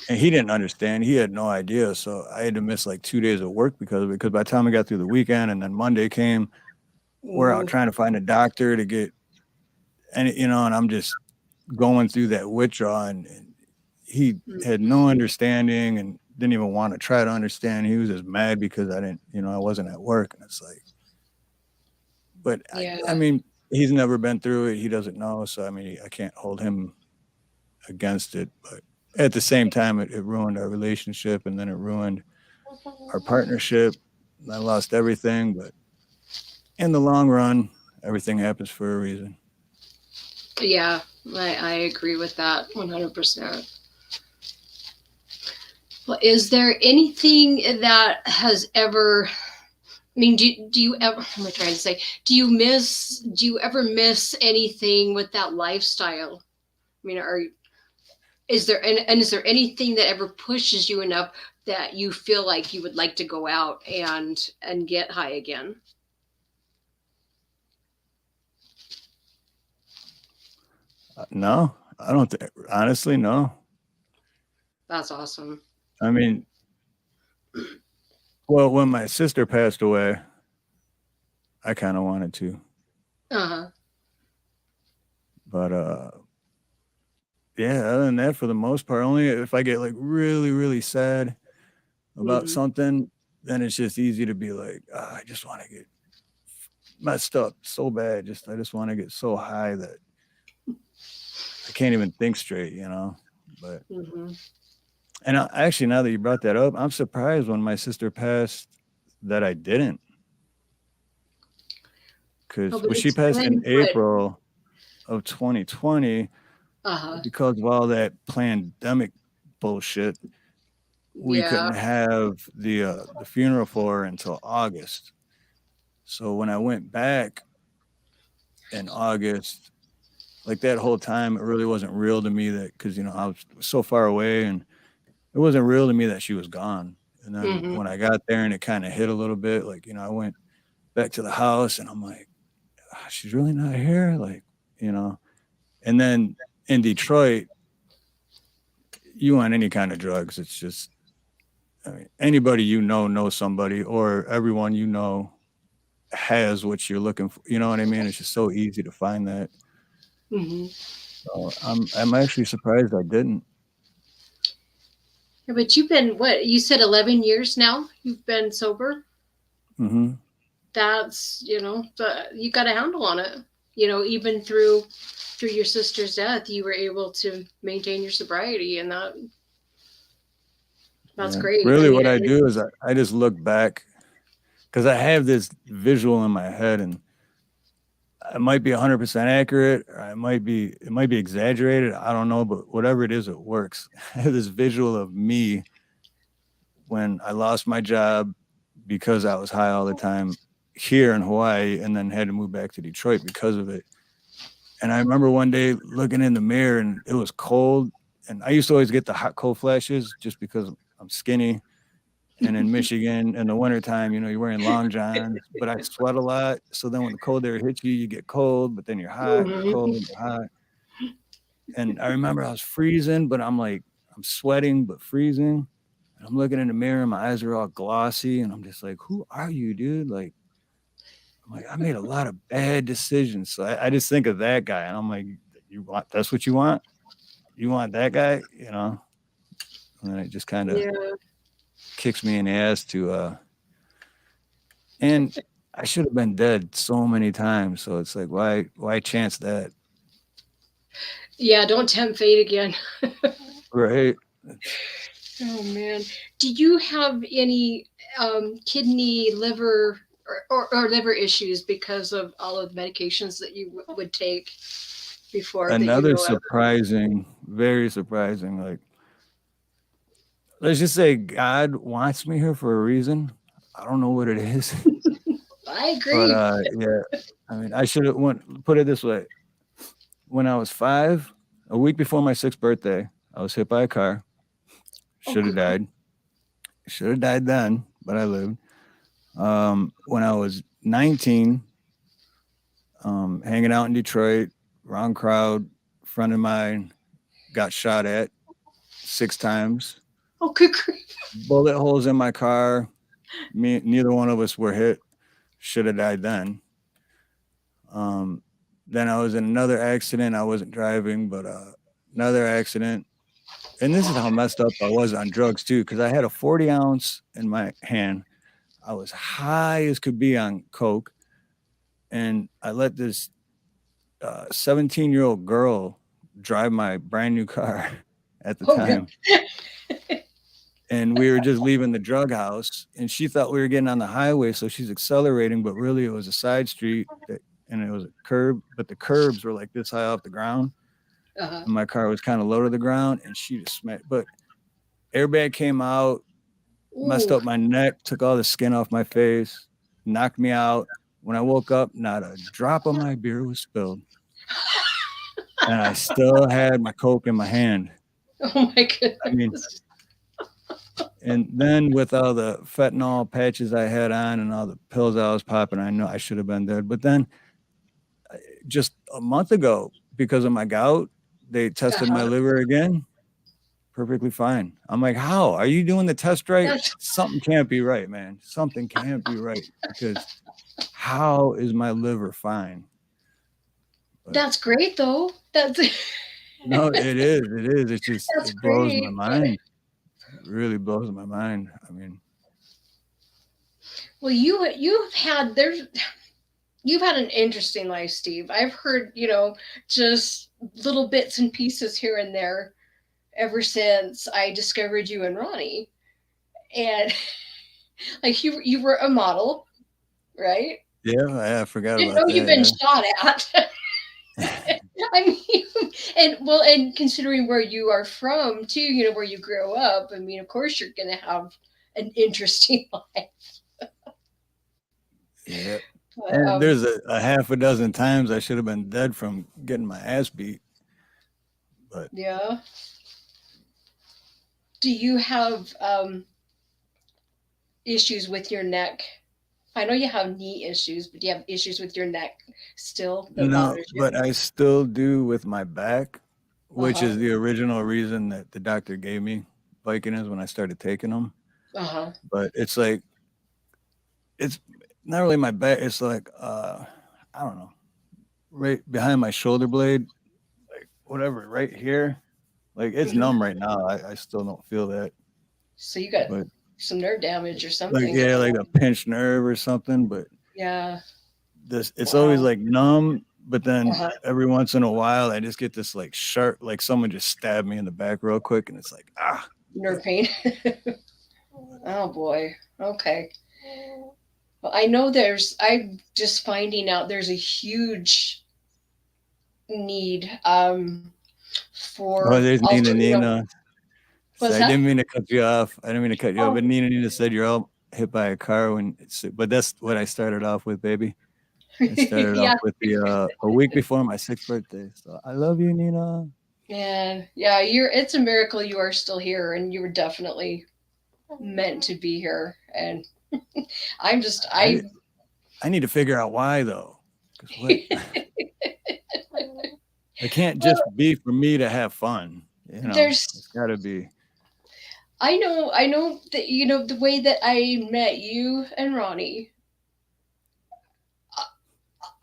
and he didn't understand. He had no idea. So I had to miss like 2 days of work because of it. Because by the time I got through the weekend and then Monday came, we're out Mm, trying to find a doctor to get, and I'm just going through that withdrawal, and he had no understanding and didn't even want to try to understand. He was just mad because I wasn't at work. And it's like, but yeah, I mean, he's never been through it. He doesn't know. So, I mean, I can't hold him against it. But at the same time, it ruined our relationship, and then it ruined our partnership. I lost everything. But in the long run, everything happens for a reason. Yeah, I agree with that 100%. Well, is there anything that has ever, I mean, do you ever, what am I trying to say? Do you ever miss anything with that lifestyle? I mean, is there, and is there anything that ever pushes you enough that you feel like you would like to go out and get high again? No, I don't think, honestly, no. That's awesome. I mean, well, when my sister passed away, I kind of wanted to, Uh-huh. but yeah, other than that, for the most part, only if I get like really, really sad about Mm-hmm. something, then it's just easy to be like, I just want to get messed up so bad. I just want to get so high that I can't even think straight, you know. But Mm-hmm. and actually, now that you brought that up, I'm surprised when my sister passed that I didn't, Oh, because but well, she it's passed in been what? April of 2020, Uh-huh. because of all that pandemic bullshit. We Yeah. couldn't have the funeral for her until August. So when I went back in August, like that whole time, it really wasn't real to me that, because I was so far away, and it wasn't real to me that she was gone. And then Mm-hmm. when I got there and it kind of hit a little bit, like I went back to the house and I'm like, she's really not here, like you know. And then in Detroit, you want any kind of drugs, it's just, I mean, anybody knows somebody, or everyone has what you're looking for. You know what I mean? It's just so easy to find that. Mm-hmm. So I'm actually surprised I didn't. Yeah, but you've been what? You said 11 years now. You've been sober. Mm-hmm. That's you got a handle on it. Even through your sister's death, you were able to maintain your sobriety, and that's Yeah. great. I Really, mean, what I do is I just look back, because I have this visual in my head, and it might be 100% accurate, or it might be exaggerated. I don't know, but whatever it is, it works. I have this visual of me when I lost my job because I was high all the time here in Hawaii, and then had to move back to Detroit because of it. And I remember one day looking in the mirror and it was cold. And I used to always get the hot cold flashes just because I'm skinny. And in Michigan in the wintertime, you're wearing long johns, but I sweat a lot. So then when the cold air hits you, you get cold, but then you're hot, you're mhm. cold, you're hot. And I remember I was freezing, but I'm sweating, but freezing. And I'm looking in the mirror, and my eyes are all glossy. And I'm just like, who are you, dude? Like, I'm like, I made a lot of bad decisions. So I just think of that guy, and I'm like, that's what you want? You want that guy, And then it just kind of Yeah, kicks me in the ass and I should have been dead so many times. So it's like, why chance that? yeah. Don't tempt fate again. Right. Oh man, do you have any kidney, liver, or liver issues because of all of the medications that you would take before that you Another know of? surprising, very surprising, like, let's just say God wants me here for a reason. I don't know what it is. I But agree. yeah, I mean, I should have put it this way. When I was 5, a week before my 6th birthday, I was hit by a car. Oh, Should have good. died. Should have died then, but I lived. When I was 19, hanging out in Detroit, wrong crowd, friend of mine got shot at 6 times. Oh, good grief. Bullet holes in my car. Neither one of us were hit. Should have died then. Um, then I was in another accident. I wasn't driving, but another accident. And this is how messed up I was on drugs too, because I had a 40 ounce in my hand. I was high as could be on coke, and I let this 17-year-old girl drive my brand new car at the Oh, good. time. and we were just leaving the drug house, and she thought we were getting on the highway, so she's accelerating, but really it was a side street and it was a curb, but the curbs were like this high off the ground, Uh-huh. and my car was kind of low to the ground, and she just smacked. But airbag came out, messed Ooh. up my neck, took all the skin off my face, knocked me out. When I woke up, not a drop of my beer was spilled, and I still had my Coke in my hand. Oh my I mean, goodness. and then with all the fentanyl patches I had on and all the pills I was popping, I know I should have been dead. But then just a month ago, because of my gout, they tested my Uh-huh. liver again. Perfectly fine. I'm like, how are you doing the test right? That's Something can't be right, man. Something can't be right, because how is my liver fine? But that's great though. That's no, it is. It is. It's just, that's it blows my great. mind. It really blows my mind. I mean, Well, you've had an interesting life, Steve. I've heard, just little bits and pieces here and there ever since I discovered you and Ronnie. And like you were a model, right? yeah, I forgot Didn't about know you've that. been shot at. Yeah. I mean, and considering where you are from too, where you grew up, I mean, of course you're gonna have an interesting life. Yeah. But And there's a half a dozen times I should have been dead from getting my ass beat. But yeah. Do you have issues with your neck? I know you have knee issues, but do you have issues with your neck still that no, bothers you? but I still do with my back, which Uh-huh. is the original reason that the doctor gave me Vicodins when I started taking them. Uh-huh. But it's like, it's not really my back. It's like, I don't know, right behind my shoulder blade, like whatever, right here. Like it's Hmm. numb right now. I still don't feel that. So you got But some nerve damage or like, something yeah, going like on. a pinched nerve or something. But Yeah. this, it's always Wow. like numb, but then Uh-huh. every once in a while I just get this like sharp, like someone just stabbed me in the back real quick, and it's like, ah. Nerve pain. Oh boy. Okay. Well, I know I'm just finding out there's a huge need Oh, for there's also, Nina. Nina. So what's I that? didn't mean to cut you off. I didn't mean to cut you off. But Oh. Nina, Nina said you're all hit by a car when it's, but that's what I started off with, baby. I started off Yeah. with the a week before my 6th birthday. So I love you, Nina. And yeah, it's a miracle you are still here and you were definitely meant to be here. And I'm just I I I need to figure out why though, because what, it can't just be for me to have fun. there's It's got to be. I know that the way that I met you and Ronnie.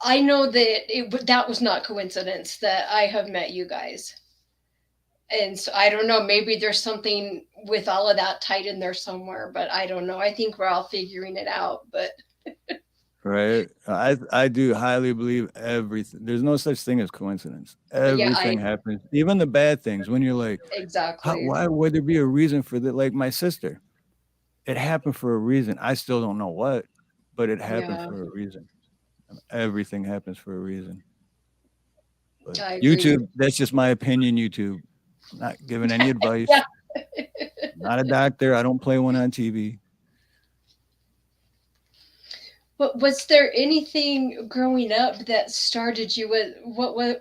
I know that that was not coincidence that I have met you guys. And so I don't know, maybe there's something with all of that tied in there somewhere, but I don't know. I think we're all figuring it out, but Right. I do highly believe everything. There's no such thing as coincidence. yeah, I Everything happens, even the bad things. When you're like, exactly. why would there be a reason for that? Like my sister, it happened for a reason. I still don't know what, but it happened Yeah, for a reason. Everything happens for a reason. But I agree. YouTube, that's just my opinion. YouTube, not giving any Yeah. advice. Not a doctor. I don't play one on TV. But was there anything growing up that started you with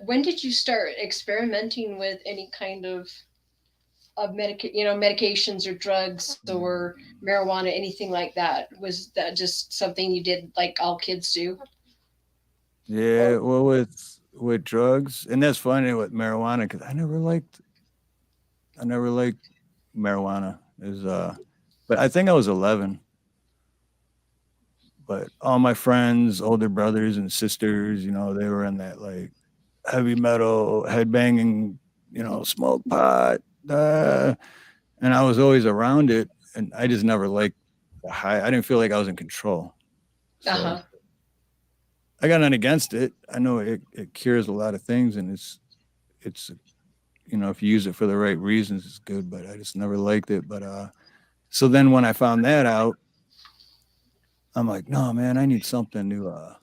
when did you start experimenting with any kind of medications or drugs or marijuana, anything like that? Was that just something you did like all kids do? Yeah, Or well, with drugs, and that's funny with marijuana because I never liked marijuana. Is but I think I was 11. But all my friends, older brothers and sisters, they were in that like heavy metal, headbanging, smoke pot, and I was always around it, and I just never liked the high. I didn't feel like I was in control, so uh-huh. I got nothing against it. I know it cures a lot of things, and it's if you use it for the right reasons, it's good. But I just never liked it. But So then when I found that out, I'm like, no, man, I need something to,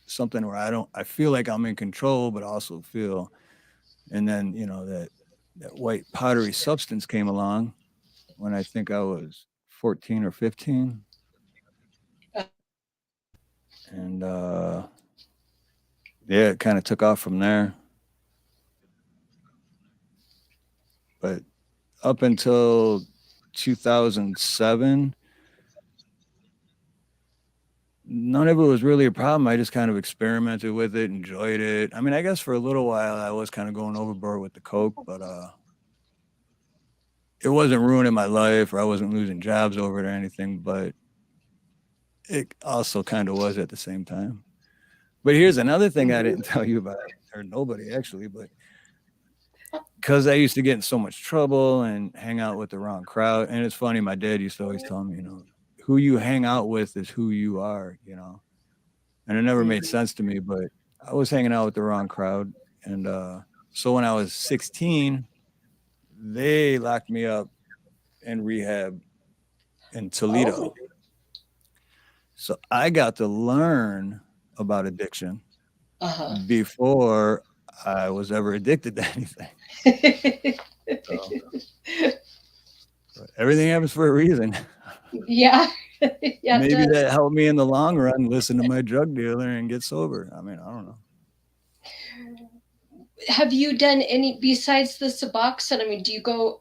something where I feel like I'm in control, but also feel, and then, that white powdery substance came along when I think I was 14 or 15. And, yeah, it kind of took off from there. But up until 2007, none of it was really a problem. I just kind of experimented with it, enjoyed it. I mean, I guess for a little while I was kind of going overboard with the coke, but it wasn't ruining my life or I wasn't losing jobs over it or anything, but it also kind of was at the same time. But here's another thing I didn't tell you about, or nobody actually, but because I used to get in so much trouble and hang out with the wrong crowd. And it's funny, my dad used to always tell me, who you hang out with is who you are. And it never made sense to me, but I was hanging out with the wrong crowd. And so when I was 16, they locked me up in rehab in Toledo. Oh, So I got to learn about addiction uh-huh. before I was ever addicted to anything. So everything happens for a reason. Yeah. Yeah, it Maybe does. that helped me in the long run, listen to my drug dealer and get sober. I mean, I don't know. Have you done any besides the Suboxone? I mean, do you go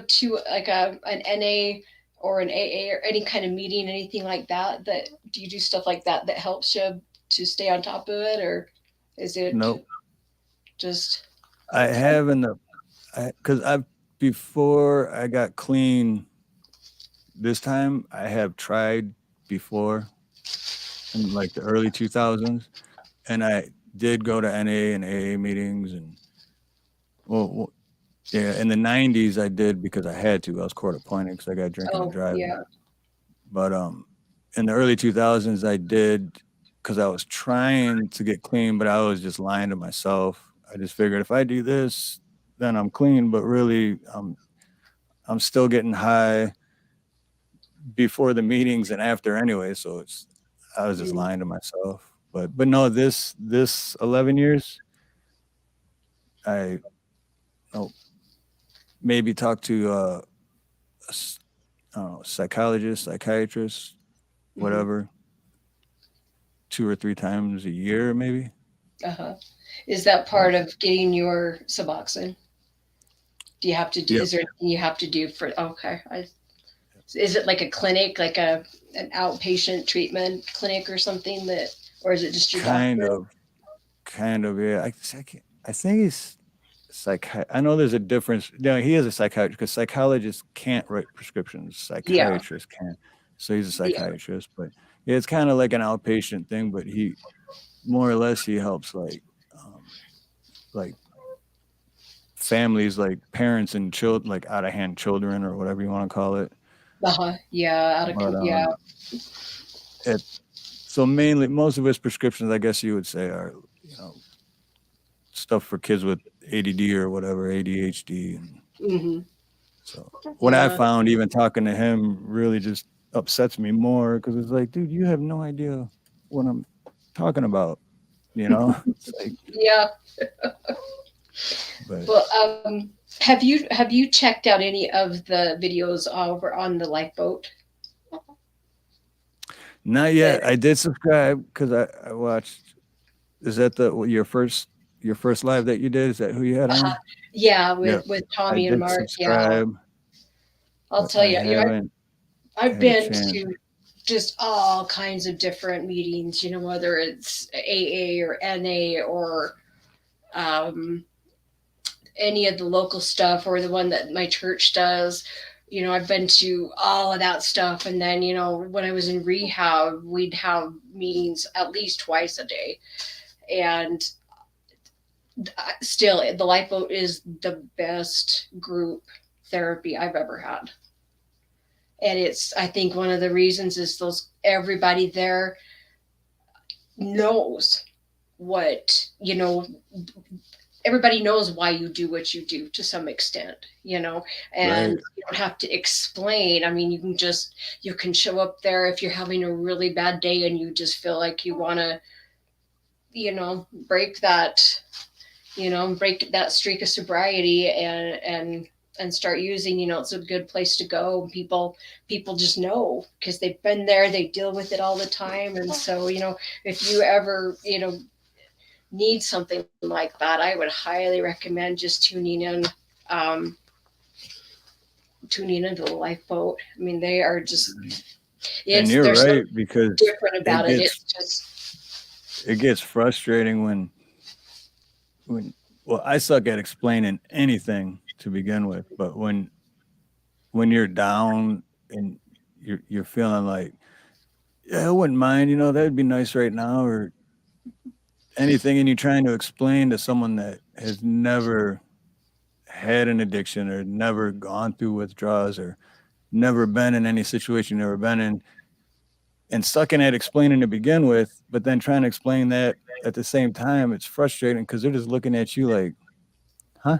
to like an NA or an AA or any kind of meeting, anything like that? That do you do stuff like that that helps you to stay on top of it, or is it Nope. just I okay? have because before I got clean this time, I have tried before in like the early 2000s, and I did go to NA and AA meetings, and well, yeah, in the 90s I did because I had to. I was court appointed because I got drinking and Oh, driving. yeah. But in the early 2000s I did because I was trying to get clean, but I was just lying to myself. I just figured if I do this, then I'm clean, but really I'm still getting high before the meetings and after anyway, so I was just Mm. lying to myself. But no, this 11 years I oh, maybe talk to I don't know, psychologist, psychiatrist, Hmm. whatever, 2 or 3 times a year maybe. Uh-huh. Is that But part of getting your Suboxone? Do you have to do, yep, is there anything you have to do for, okay. Is it like a clinic, like an outpatient treatment clinic or something that, or is it just your kind doctor? of kind of, yeah. I think he's I know there's a difference. No, he is a psychiatrist because psychologists can't write prescriptions. Yeah. Psychiatrists can. So he's a Yeah. psychiatrist, but yeah, it's kind of like an outpatient thing. But he more or less he helps like families, like parents and children, like out of hand children or whatever you want to call it. Uh-huh. Yeah. But Yeah. it so mainly most of his prescriptions, I guess you would say, are you know stuff for kids with ADD or whatever, ADHD. And Hmm. so what I Yeah. found, even talking to him, really just upsets me more because it's like, dude, you have no idea what I'm talking about. It's like, Yeah. but Well, have you checked out any of the videos over on the lifeboat? not That yet. I did subscribe because I watched. Is that your first live that you did? Is that who you had uh on? yeah, Yeah, with I Tommy and did Mark. Yeah, subscribe, I'll but tell I you. haven't I've had a been chance. to just all kinds of different meetings. Whether it's AA or NA or um, any of the local stuff or the one that my church does. I've been to all of that stuff. And then, when I was in rehab, we'd have meetings at least twice a day. And still, the lifeboat is the best group therapy I've ever had. And I think one of the reasons is everybody there knows what, everybody knows why you do what you do to some extent, and Right. you don't have to explain. I mean, you can show up there if you're having a really bad day and you just feel like you want to, break that, break that streak of sobriety and start using, it's a good place to go. People just know because they've been there, they deal with it all the time. And so, if you ever, need something like that, I would highly recommend just um, tuning into the lifeboat. I mean, they are just, And it's you're there's right, something because different it about it. gets It's just it gets frustrating when well, I suck at explaining anything to begin with, but when you're down and you're feeling like, yeah, I wouldn't mind, that'd be nice right now, or anything, and you're trying to explain to someone that has never had an addiction or never gone through withdrawals or never been in any situation you've never been in, and sucking at explaining to begin with, but then trying to explain that at the same time, it's frustrating because they're just looking at you like, huh?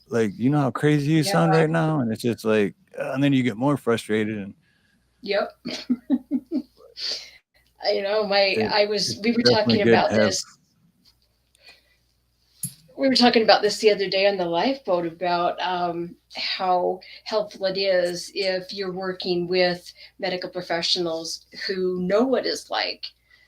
Like, you know how crazy you yeah, sound right now? And it's just like, and then you get more frustrated, and yep. My it, I was it's we were definitely talking good to about have. this. We were talking about this the other day on the lifeboat about how helpful it is if you're working with medical professionals who know what it's like.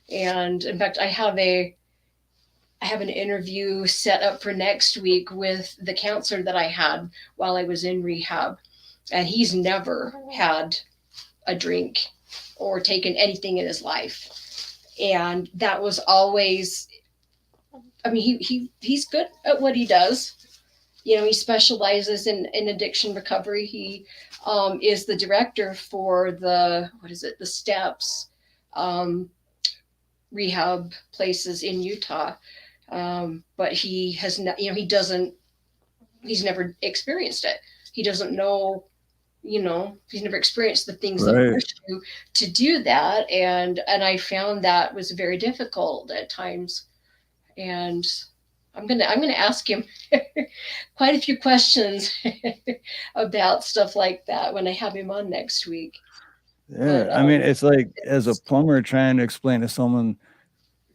And in fact, I have an interview set up for next week with the counselor that I had while I was in rehab, and he's never had a drink or taken anything in his life. And that was always, I mean, he's good at what he does. He specializes in addiction recovery. He is the director for what is it, the Steps um, rehab places in Utah. But he has not, he's never experienced it. He doesn't know, he's never experienced the things that Right. push you to do that. And I found that was very difficult at times. And I'm gonna ask him quite a few questions about stuff like that when I have him on next week. Yeah. But I mean, it's like as a plumber trying to explain to someone,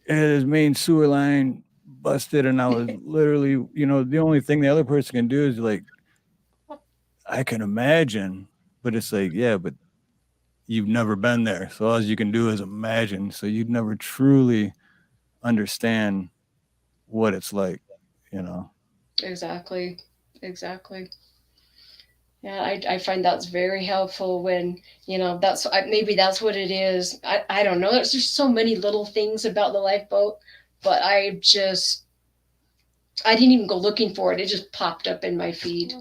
"Yeah, his main sewer line busted, and I was literally, the only thing the other person can do is like, I can imagine, but it's like, yeah, but you've never been there. So all you can do is imagine. So you'd never truly understand what it's like, you know. exactly, exactly. Yeah, I find that's very helpful when, maybe that's what it is. I don't know. There's just so many little things about the lifeboat, but I didn't even go looking for it. It just popped up in my feed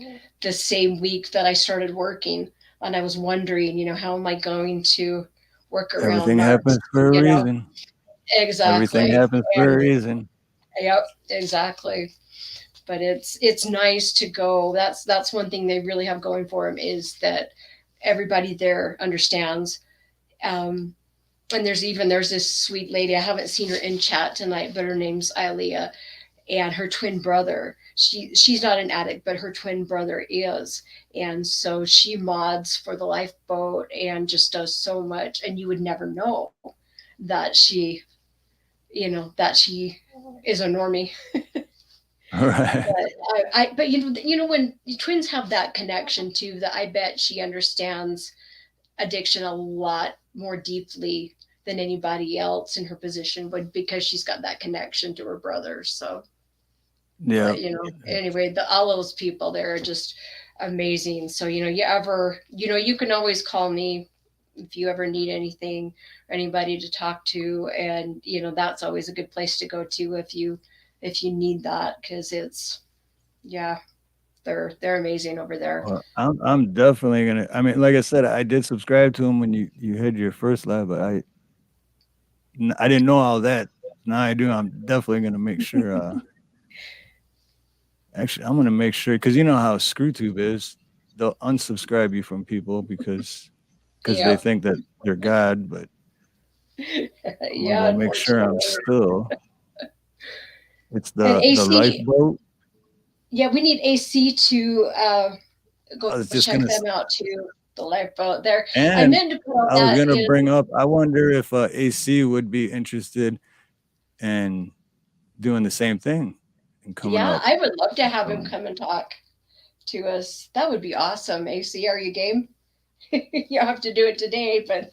the same week that I started working. And I was wondering, how am I going to work around Everything Mark's, happens for a reason. Everything exactly. happens for a And reason. yep, exactly. But it's nice to go. That's one thing they really have going for them is that everybody there understands. Um, and there's this sweet lady. I haven't seen her in chat tonight, but her name's Ilea, and her twin brother. She's not an addict, but her twin brother is, and so she mods for the lifeboat and just does so much. And you would never know that she is a normie. All right. But but when twins have that connection too, that I bet she understands addiction a lot more deeply than anybody else in her position would because she's got that connection to her brother. So, Yeah. but anyway, all those people there are just amazing. So, you can always call me if you ever need anything or anybody to talk to, and that's always a good place to go to if you need that, because yeah, they're amazing over there. Well, I'm definitely gonna. I mean, like I said, I did subscribe to him when you had your first live, but I didn't know all that. Now I do. I'm definitely gonna make sure. Actually, I'm gonna make sure because you know how ScrewTube is. They'll unsubscribe you from people because they Yep. think that they're God. But I'm gonna Yeah, go make sure I'm unfortunately. still. It's And the AC, lifeboat. Yeah, we need AC to go I was check just gonna, them out too. The lifeboat there. I and meant to put all I was that gonna in. bring up. I wonder if AC would be interested in doing the same thing and coming Yeah, up. I would love to have him Um, come and talk to us. That would be awesome. AC, are you game? You have to do it today, but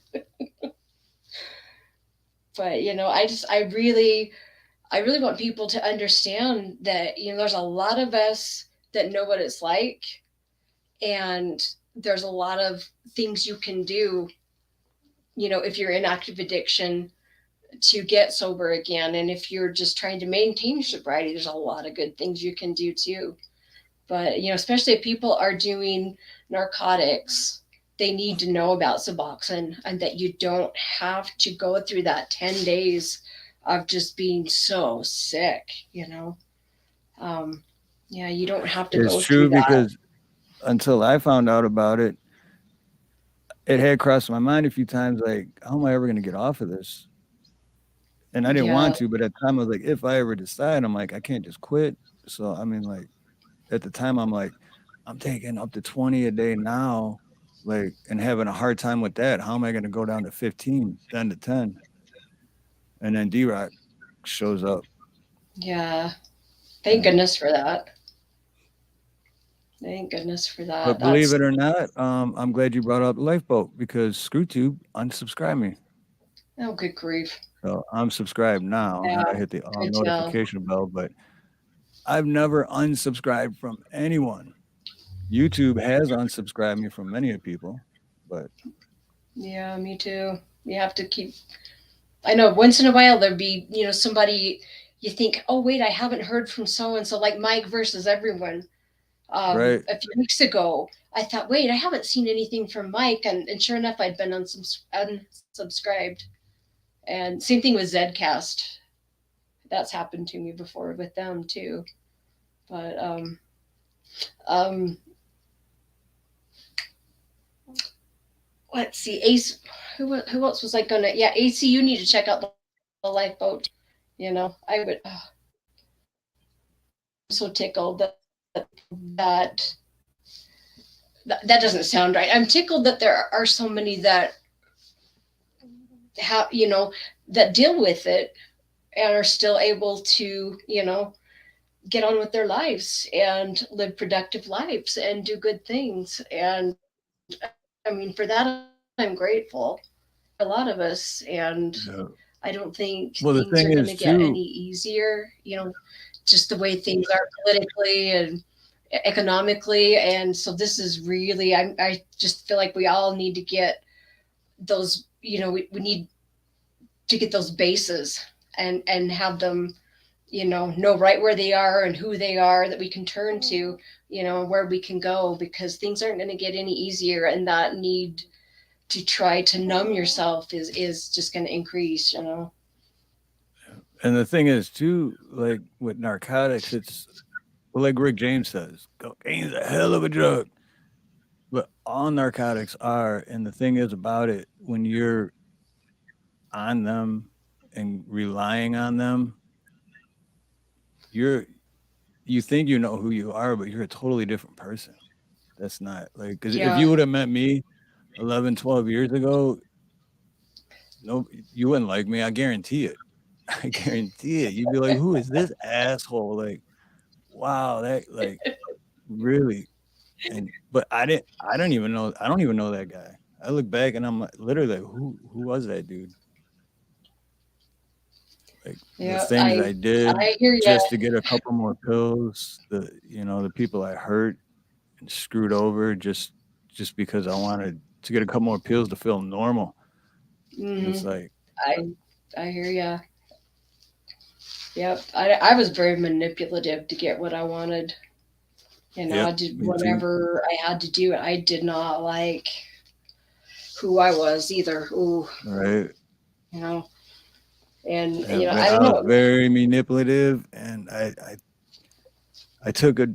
I really want people to understand that there's a lot of us that know what it's like, and there's a lot of things you can do. If you're in active addiction to get sober again, and if you're just trying to maintain sobriety, there's a lot of good things you can do too. But especially if people are doing narcotics, they need to know about Suboxone and that you don't have to go through that 10 days of just being so sick. Um, yeah, you don't have to it's go through true that. because until I found out about it, it had crossed my mind a few times. Like, how am I ever gonna get off of this? And I didn't Yeah, want to, but at the time I was like, if I ever decide, I'm like, I can't just quit. So I mean, like at the time, I'm like, I'm taking up to 20 a day now, like, and having a hard time with that. How am I going to go down to 15, then to 10? And then D Rock shows up. yeah. Thank And, goodness for that. Thank goodness for that. but believe That's it or not, I'm glad you brought up Lifeboat because ScrewTube unsubscribed me. oh, good grief. So I'm subscribed now Yeah, and I hit the good tell. notification bell, but I've never unsubscribed from anyone. YouTube has unsubscribed me from many people, but Yeah, me too. You have to keep. I know once in a while there'd be, somebody you think, oh wait, I haven't heard from so and so, like Mike versus everyone. right. A few weeks ago, I thought, wait, I haven't seen anything from Mike, and sure enough, I'd been unsubscribed. And same thing with Zcast. That's happened to me before with them too. But um, let's see, Ace. Who else was I gonna? Yeah, AC. You need to check out the lifeboat. I would. I'm so tickled that that doesn't sound right. I'm tickled that there are so many that have that deal with it and are still able to get on with their lives and live productive lives and do good things. And I mean, for that, I'm grateful. A lot of us, and Yeah. I don't think Well, things the are going thing to is, get any too, easier. Just the way things are politically and economically. And so this is really, I just feel like we all need to get those. We need to get those bases and have them know right where they are and who they are that we can turn to, where we can go, because things aren't going to get any easier, and that need to try to numb yourself is just going to increase. and the thing is, too, like with narcotics, it's well, like Rick James says, cocaine's a hell of a drug. But all narcotics are, and the thing is about it, when you're on them and relying on them, you're you think you know who you are, but you're a totally different person. That's not like because if Yeah. you would have met me 11, 12 years ago, no, you wouldn't like me. I guarantee it. I guarantee it. You'd be like, "Who is this asshole?" Like, wow, that like really. And but I don't even know. I don't even know that guy. I look back and I'm like, literally like, who was that dude? Like the Yeah, things I did I hear you. just to get a couple more pills. The people I hurt and screwed over just because I wanted to get a couple more pills to feel normal. And Hmm. it's like, I hear you. Yep. I was very manipulative to get what I wanted. I yep, did me too. whatever I had to do. I did not like who I was either. Ooh, Right. you know, and I I don't was know. very manipulative, and I took a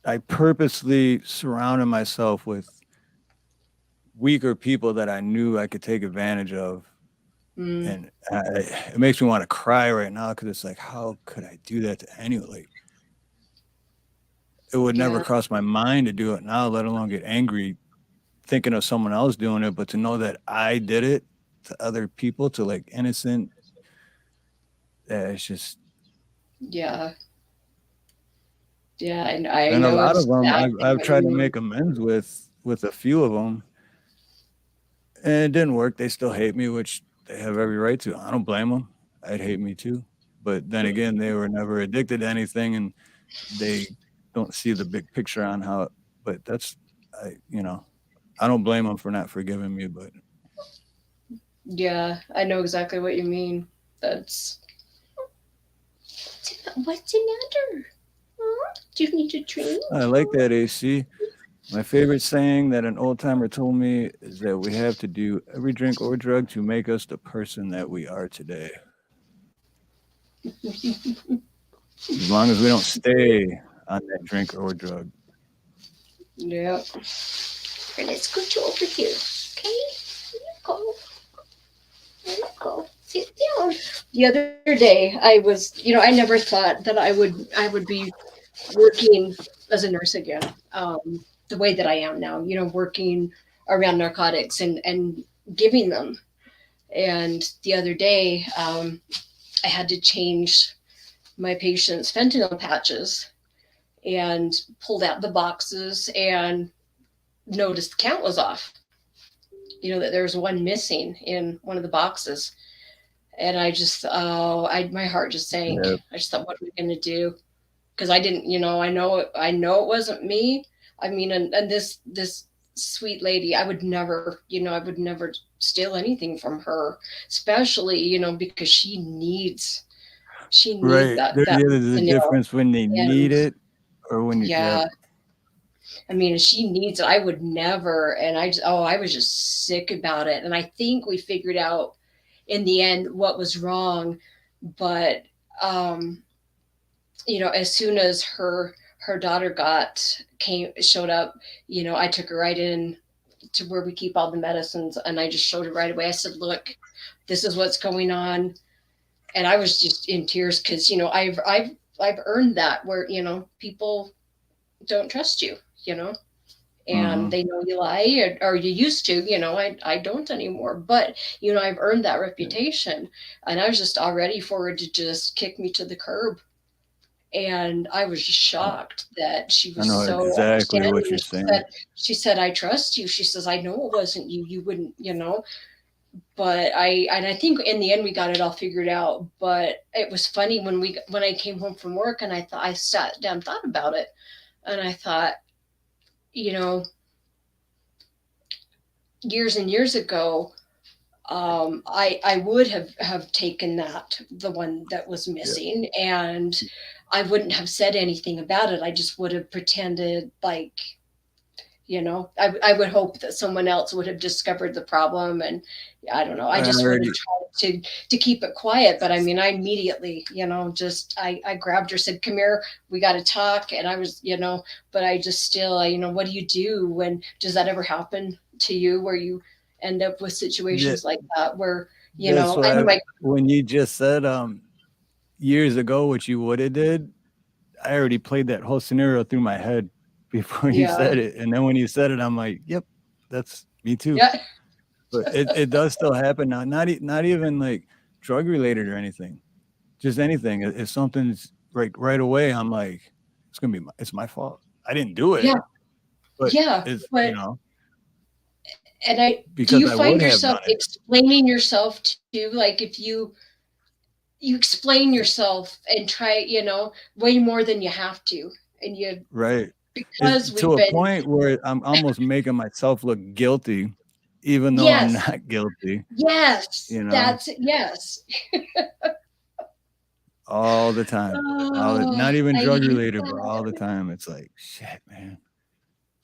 I purposely surrounded myself with weaker people that I knew I could take advantage of. Mm, And it makes me want to cry right now because it's like, how could I do that to anyone? Like, it would never Yeah. cross my mind to do it now, let alone get angry thinking of someone else doing it. But to know that I did it to other people, to like innocent, it's just. Yeah. Yeah. I And a know lot of them, exactly I've what you tried to mean. make amends with a few of them, and it didn't work. They still hate me, which they have every right to. I don't blame them. I'd hate me too. But then again, they were never addicted to anything, and they don't see the big picture on how. But that's, I don't blame them for not forgiving me. But Yeah, I know exactly what you mean. That's what's the matter? Huh? Do you need a drink? I like that, AC. My favorite saying that an old timer told me is that we have to do every drink or drug to make us the person that we are today. As long as we don't stay on that drink or drug. Yeah. Let's go to over here. Okay? Here you go. There you go. Sit down. The other day, I was, I never thought that I would be working as a nurse again. The way that I am now, working around narcotics and giving them. And the other day, I had to change my patient's fentanyl patches and pulled out the boxes and noticed the count was off. That there was one missing in one of the boxes. And I just, my heart just sank. Yep. I just thought, what are we going to do? Because I didn't, I know it wasn't me. I mean, and this sweet lady, I would never steal anything from her, especially, because she needs Right. that There's a fentanyl. difference when they need And it or when you, yep. yeah, I mean, she needs it. I would never. And I was just sick about it. And I think we figured out in the end what was wrong. But, um, as soon as her daughter showed up, I took her right in to where we keep all the medicines. And I just showed her right away. I said, look, this is what's going on. And I was just in tears because, I've earned that where, people don't trust you, and Mm-hmm. they know you lie or you used to, I don't anymore, but I've earned that reputation. And I was just all ready for her to just kick me to the curb. And I was just shocked that she I was know so exactly understanding. what And you're saying. she said, I trust you. She says, I know it wasn't you. You wouldn't, but I think in the end we got it all figured out. But it was funny when I came home from work and I sat down and thought about it. And I thought, you know, years and years ago, I would have taken the one that was Yeah. missing, and I wouldn't have said anything about it. I just would have pretended like, I would hope that someone else would have discovered the problem, and I don't know. I I just would have already, tried to keep it quiet. But I mean, I immediately, just I grabbed her, said, "Come here, we got to talk." And I was, but I just still, what do you do when does that ever happen to you where you end up with that, situations like that where that's I know why my when you just said years ago what you would have did, I already played that whole scenario through my head before you yeah said it. And then when you said it, I'm like, yep, that's me too. yeah But it does still happen now. Not even like drug related or anything. Just anything. If something's right away, I'm like, it's my fault. I didn't do it, yeah but yeah. it's But and I do because you I would find have yourself done it. explaining yourself too, like if you explain yourself and try, way more than you have to. And Right. It's because to we've a been, point where I'm almost making myself look guilty, even though I'm yes, not guilty, yes, you know, that's, yes. all the time. Oh, Not even I drug hate related, but all that. the time. It's like, shit, man.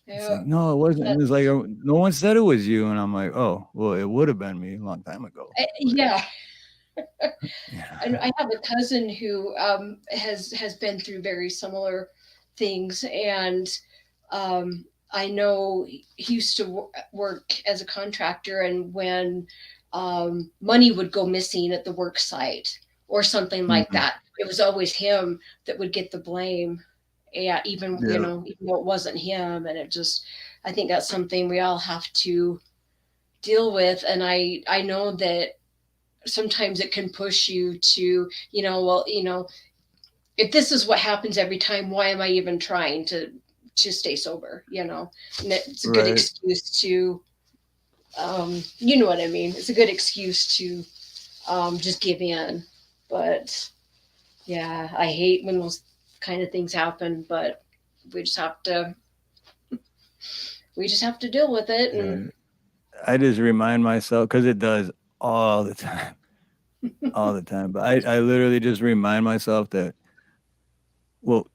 It's Yeah, like, no, it wasn't. that, And it's like, no one said it was you. And I'm like, oh, well, it would have been me a long time ago. But yeah. yeah. And I have a cousin who has been through very similar things, and I know he used to work as a contractor, and when money would go missing at the work site or something like Mhm. that, it was always him that would get the blame. Yeah, even, Yeah. even though it wasn't him, and it just, I think that's something we all have to deal with. And I know that sometimes it can push you to, well, if this is what happens every time, why am I even trying to stay sober? And it's a good Right. excuse to, you know what I mean? It's a good excuse to just give in. But yeah, I hate when those kind of things happen, but we just have to we just have to deal with it. And Yeah. I just remind myself because it does all the time, all the time. But I literally just remind myself that, well,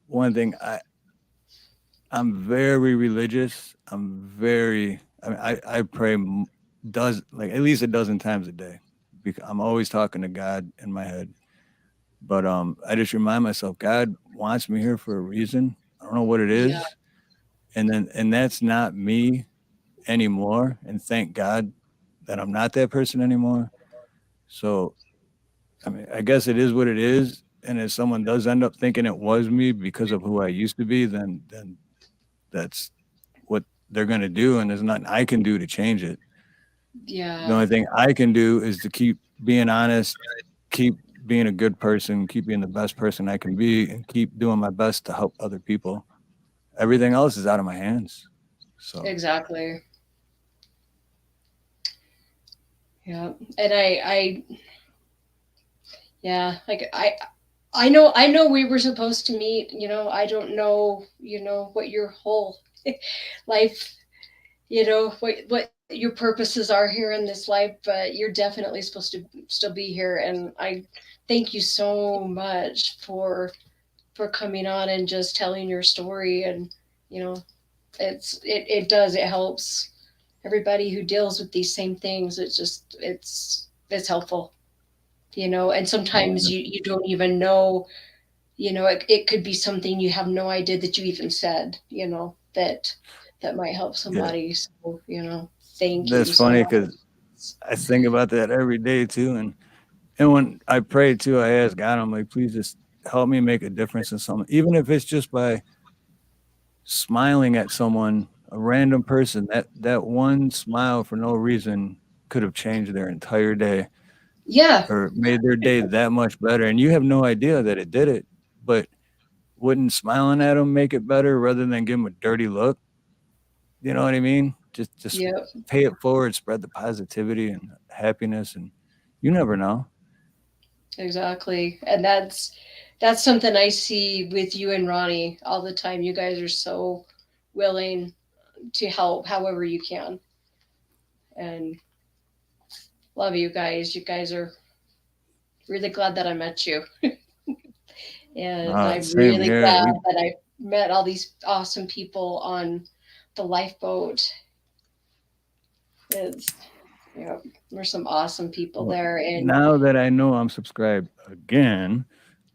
one thing I'm very religious. I mean, I pray like at least a dozen times a day because I'm always talking to God in my head. But I just remind myself God wants me here for a reason. I don't know what it yeah, is, and that's not me anymore. And thank God that I'm not that person anymore. So I mean, I guess it is what it is. And if someone does end up thinking it was me because of who I used to be, then that's what they're going to do, and there's nothing I can do to change it. The yeah, only thing I can do is to keep being honest, keep being a good person, keep being the best person I can be, and keep doing my best to help other people. Everything else is out of my hands. So exactly. Yeah, and I yeah, like I know we were supposed to meet. I don't know, what your whole life, what your purposes are here in this life, but you're definitely supposed to still be here. And I thank you so much for coming on and just telling your story. And you know it helps everybody who deals with these same things. It's helpful. And sometimes yeah, you don't even know. It could be something you have no idea that you even said, that might help yeah. somebody. So, thank That's you so funny much. because I think about that every day too, and when I pray too, I ask God, I'm like, please just help me make a difference in something, even if it's just by smiling at someone, a random person. That one smile for no reason could have changed their entire day Yeah, or made their day that much better, and you have no idea that it did it. But wouldn't smiling at them make it better rather than give them a dirty look? You know what I mean? Just yeah, pay it forward, spread the positivity and happiness, and you never know. exactly. And that's something I see with you and Ronnie all the time. You guys are so willing to help however you can. And love you guys. You guys are really glad that I met you. And I'm Same really here. glad We that I met all these awesome people on the lifeboat. It's, you know, there's some awesome people Well, there. And now that I know I'm subscribed again,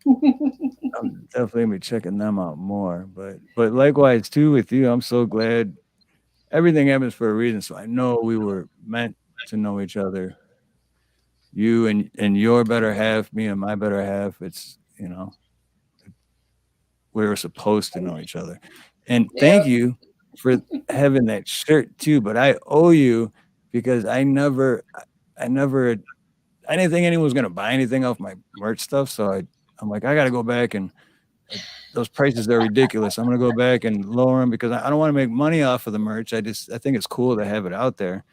I'm definitely gonna be checking them out more. But likewise too with you, I'm so glad everything happens for a reason. So I know we were meant to know each other. You and your better half, me and my better half. It's we were supposed to know each other. And yeah, thank you for having that shirt too. But I owe you because I never I didn't think anyone was gonna buy anything off my merch stuff. So I'm like, I gotta go back and uh, those prices are ridiculous. I'm gonna go back and lower them because I don't want to make money off of the merch. I think it's cool to have it out there.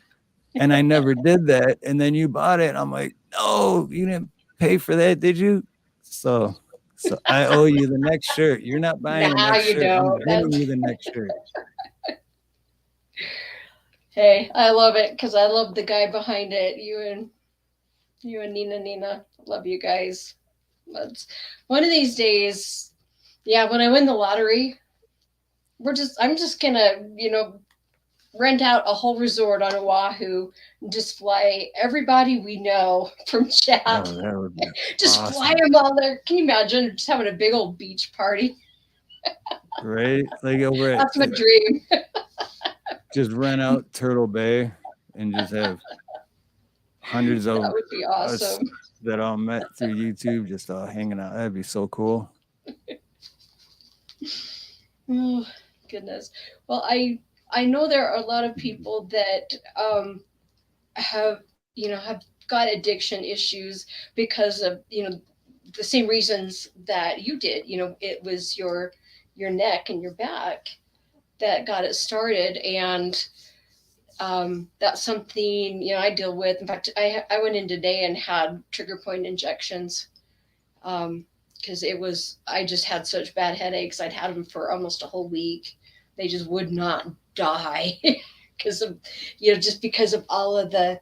And I never did that. And then you bought it. And I'm like, no, you didn't pay for that, did you? So so I owe you the next shirt. You're not buying the nah, next you shirt. I'm don't. giving you the next shirt. Hey, I love it because I love the guy behind it. You and Nina. Love you guys. But one of these days, yeah, when I win the lottery, I'm just gonna, rent out a whole resort on Oahu and just fly everybody we know from chat. Oh, that would be Just fly awesome. them all there. Can you imagine just having a big old beach party? Right? Like over at That's my dream. just rent out Turtle Bay and just have hundreds That of would be us awesome. that all met through YouTube just all hanging out. That'd be so cool. Oh, goodness. Well, I know there are a lot of people that have have got addiction issues because of the same reasons that you did. It was your neck and your back that got it started, and that's something I deal with. In fact, I went in today and had trigger point injections because I just had such bad headaches. I'd had them for almost a whole week. They just would not die because of just because of all of the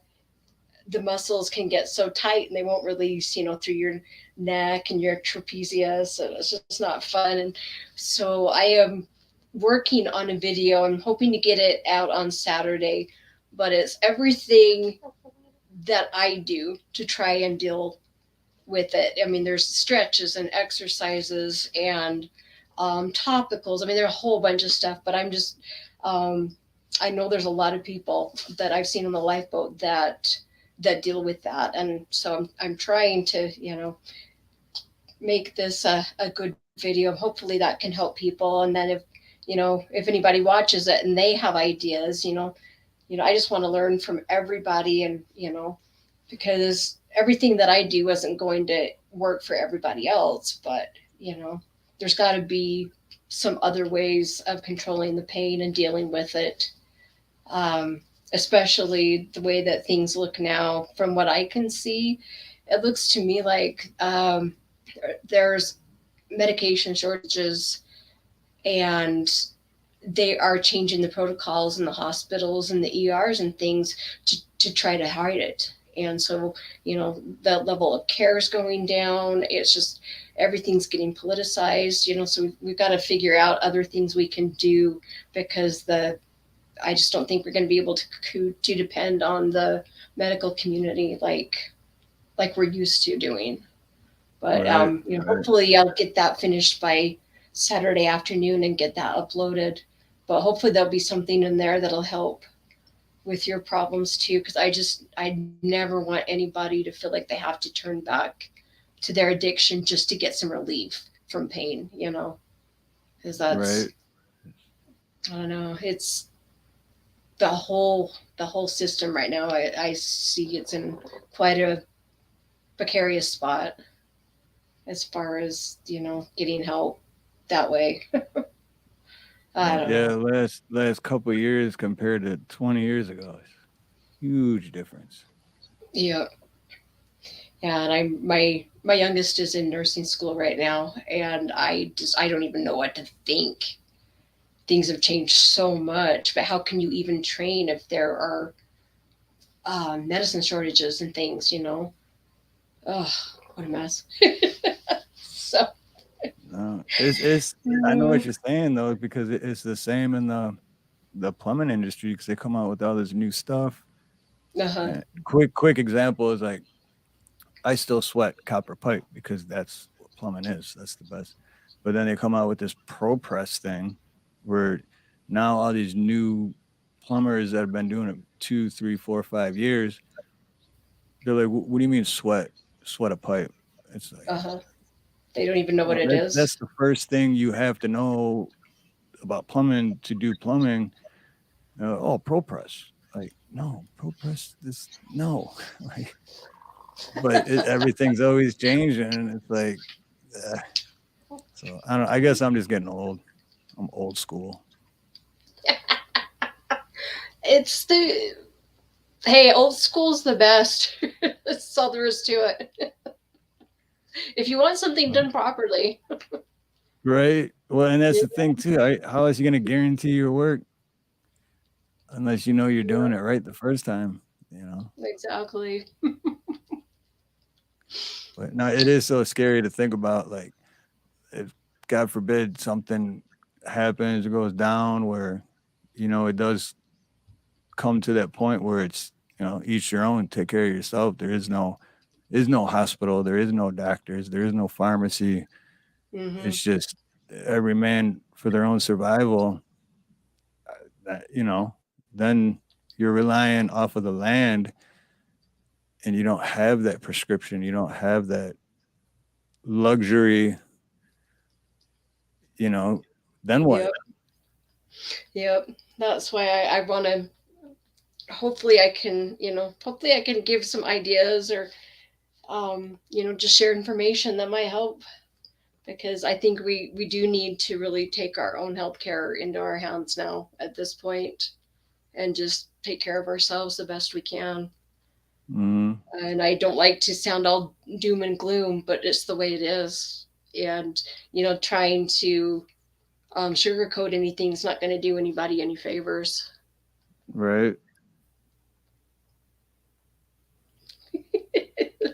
muscles can get so tight and they won't release through your neck and your trapezius, so it's just not fun. And so I am working on a video. I'm hoping to get it out on Saturday, but it's everything that I do to try and deal with it. I mean, there's stretches and exercises and topicals. I mean, there are a whole bunch of stuff, but um, I know there's a lot of people that I've seen on the lifeboat that deal with that, and so I'm trying to make this a good video. Hopefully, that can help people, and then if anybody watches it and they have ideas, I just want to learn from everybody, and because everything that I do isn't going to work for everybody else, but there's got to be some other ways of controlling the pain and dealing with it. Um, Especially the way that things look now, from what I can see, it looks to me like there's medication shortages, and they are changing the protocols in the hospitals and the ERs and things to try to hide it. And so, the level of care is going down. It's just everything's getting politicized, so we've got to figure out other things we can do, because I just don't think we're going to be able to depend on the medical community like we're used to doing. But Right, right, hopefully I'll get that finished by Saturday afternoon and get that uploaded. But hopefully there'll be something in there that'll help with your problems too, because I never want anybody to feel like they have to turn back to their addiction just to get some relief from pain, because that's, right. I don't know, it's the whole system right now. I see it's in quite a precarious spot as far as getting help that way. I don't Yeah, know. last couple of years compared to 20 years ago, it's huge difference. Yeah, yeah. And my youngest is in nursing school right now, and I don't even know what to think. Things have changed so much, but how can you even train if there are medicine shortages and things? Oh, what a mess. So. No, it's I know what you're saying though, because it's the same in the plumbing industry, because they come out with all this new stuff. Uh-huh. And quick example is like I still sweat copper pipe because that's what plumbing is. That's the best. But then they come out with this pro press thing where now all these new plumbers that have been doing it 2, 3, 4, 5 years, they're like, what do you mean sweat a pipe? It's like, Uh-huh. They don't even know what well, it that's is. the first thing you have to know about plumbing to do plumbing. Oh, pro press. Like, no, pro press this no. Like, but everything's always changing, and it's like, uh, so I don't. I guess I'm just getting old. I'm old school. It's the Hey, old school's the best. That's all there is to it. If you want something Uh, done properly. right. Well, and that's Yeah, the thing too. How is he going to guarantee your work unless you know you're doing it right the first time? You know. exactly. But no, it is so scary to think about. Like, if God forbid something happens or goes down, where it does come to that point where it's each your own, take care of yourself. There is no hospital, there is no doctors, there is no pharmacy. Hmm. It's just every man for their own survival. That then you're relying off of the land, and you don't have that prescription, you don't have that luxury, you know then what? Yep. Yep. That's why I want to. Hopefully, I can. Hopefully, I can give some ideas or just share information that might help because I think we do need to really take our own healthcare into our hands now at this point and just take care of ourselves the best we can. Mm, And I don't like to sound all doom and gloom, but it's the way it is. And trying to sugarcoat anything is not going to do anybody any favors. right.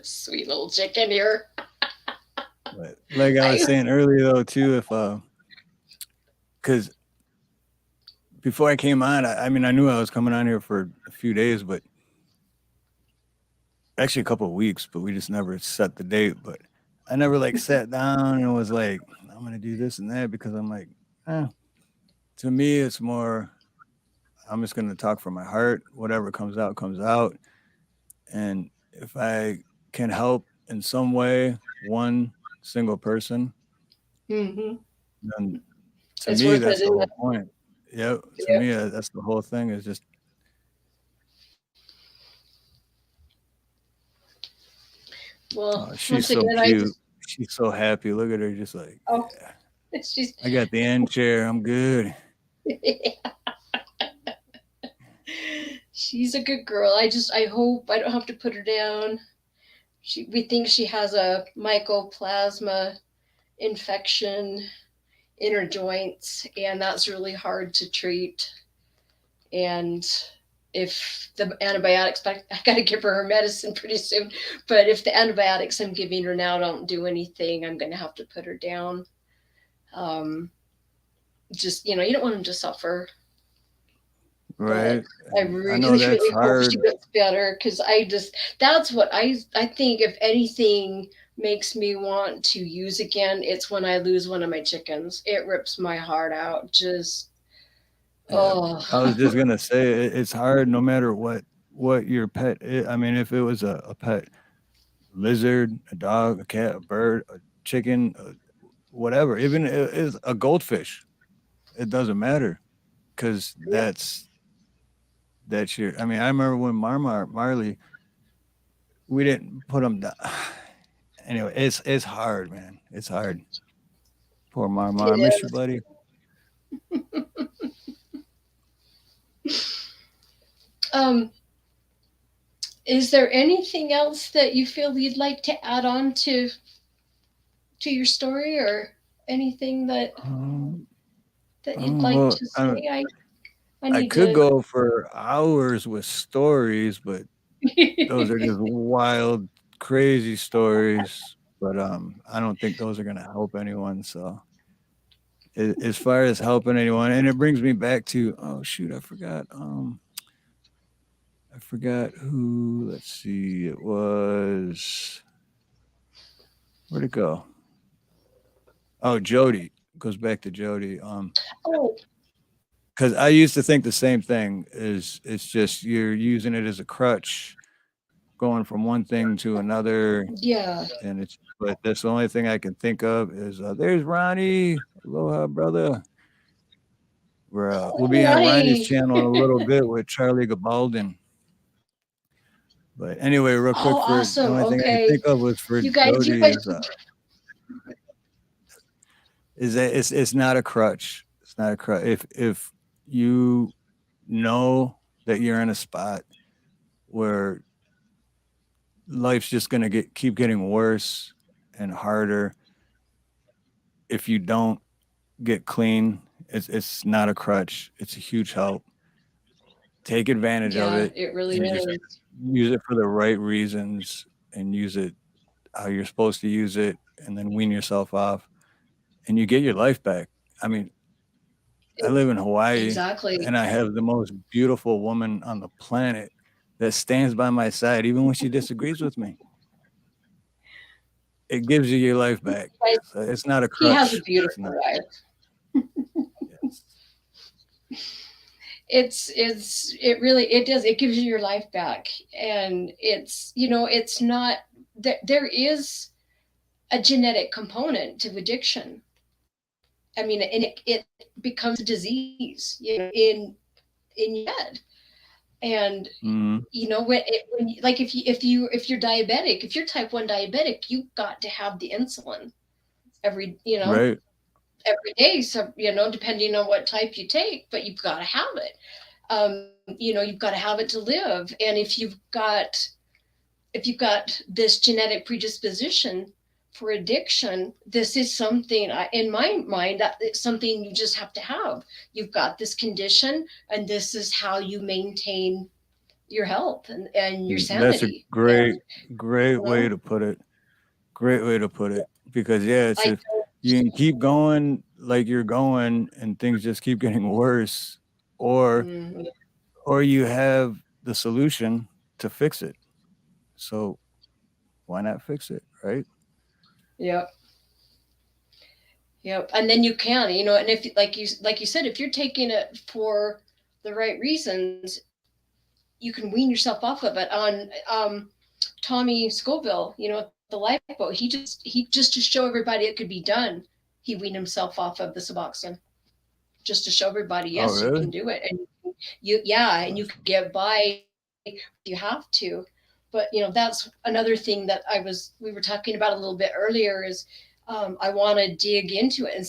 Sweet little chicken here. But like I was I saying earlier, though, too, if because before I came on, I mean, I knew I was coming on here for a few days, but actually a couple of weeks, but we just never set the date. But I never like sat down and was like, I'm gonna do this and that because I'm like, eh. To me, it's more. I'm just gonna talk from my heart. Whatever comes out, comes out. And if I can help in some way one single person, mm-hmm. then to It's me worth that's it, the isn't whole it? point. Yeah, to Yep. me that's the whole thing. Is just Well, oh, she's once so again, I cute. just She's so happy. Look at her, just like oh, yeah. she's I got the end chair. I'm good. she's a good girl. I hope I don't have to put her down. We think she has a mycoplasma infection in her joints, and that's really hard to treat. And if the antibiotics, I got to give her medicine pretty soon. But if the antibiotics I'm giving her now don't do anything, I'm going to have to put her down. Um, just you don't want them to suffer. But Right. I And I know really, that's really hope hard. she gets better because that's what I think if anything makes me want to use again, it's when I lose one of my chickens. It rips my heart out. Just, Yeah. oh, I was just gonna say it's hard no matter what your pet is. I mean, if it was a pet lizard, a dog, a cat, a bird, a chicken, whatever, even is a goldfish, it doesn't matter because yeah, that's your. I mean, I remember when Marley, we didn't put him down. Anyway, it's hard, man. It's hard. Poor Marmar, I it miss you, is. buddy. Um, is there anything else that you feel you'd like to add on to your story or anything Um, that you'd oh, like well, to say? I I need could to. go for hours with stories, but those are just wild, crazy stories. But I don't think those are gonna help anyone. So as far as helping anyone, and it brings me back to oh shoot, I forgot who. Let's see, it was where'd it go? Oh, Jody goes back to Jody. Oh, Because I used to think the same thing. Is it's just you're using it as a crutch, going from one thing to another, yeah. and it's. But that's the only thing I can think of is there's Ronnie. Aloha, brother. We'll be Hey, on Ronnie's Ronnie. channel in a little bit with Charlie Gabaldon. But anyway, real Oh, quick, for the awesome. only thing I could Okay. think of was for You Jody guys, is that it's not a crutch. It's not a crutch. If you know that you're in a spot where life's just gonna keep getting worse and harder, if you don't get clean, it's not a crutch. It's a huge help. Take advantage of yeah, it it really and just is. use it for the right reasons and use it how you're supposed to use it and then wean yourself off and you get your life back. I mean, I live in Hawaii Exactly. and I have the most beautiful woman on the planet that stands by my side even when she disagrees with me. It gives you your life back. Guys, So it's not a he has a crutch. It's beautiful not. wife. Yes. It really it does. It gives you your life back. And it's not there is a genetic component to addiction. I mean, and it becomes a disease, in your head. And Mm-hmm. like if you're diabetic, if you're type 1 diabetic, you've got to have the insulin every you know Right. every day. So depending on what type you take, but you've got to have it. You've got to have it to live. And if you've got this genetic predisposition for addiction, this is something, in my mind, that it's something you just have to have. You've got this condition, and this is how you maintain your health and your That's a sanity. great, And great you way know, to put it. Great way to put it. Because yeah, it's I if you can keep going like you're going and things just keep getting worse, or mm, or you have the solution to fix it. So why not fix it, right? yeah, yeah, and then you can, and if like you said, if you're taking it for the right reasons, you can wean yourself off of it. On Tommy Scoville, the lifeboat, he just to show everybody it could be done, he weaned himself off of the Suboxone, just to show everybody, Oh yes, you can really? do it. And and you can get by, you have to. But that's another thing that we were talking about a little bit earlier is, I want to dig into it, and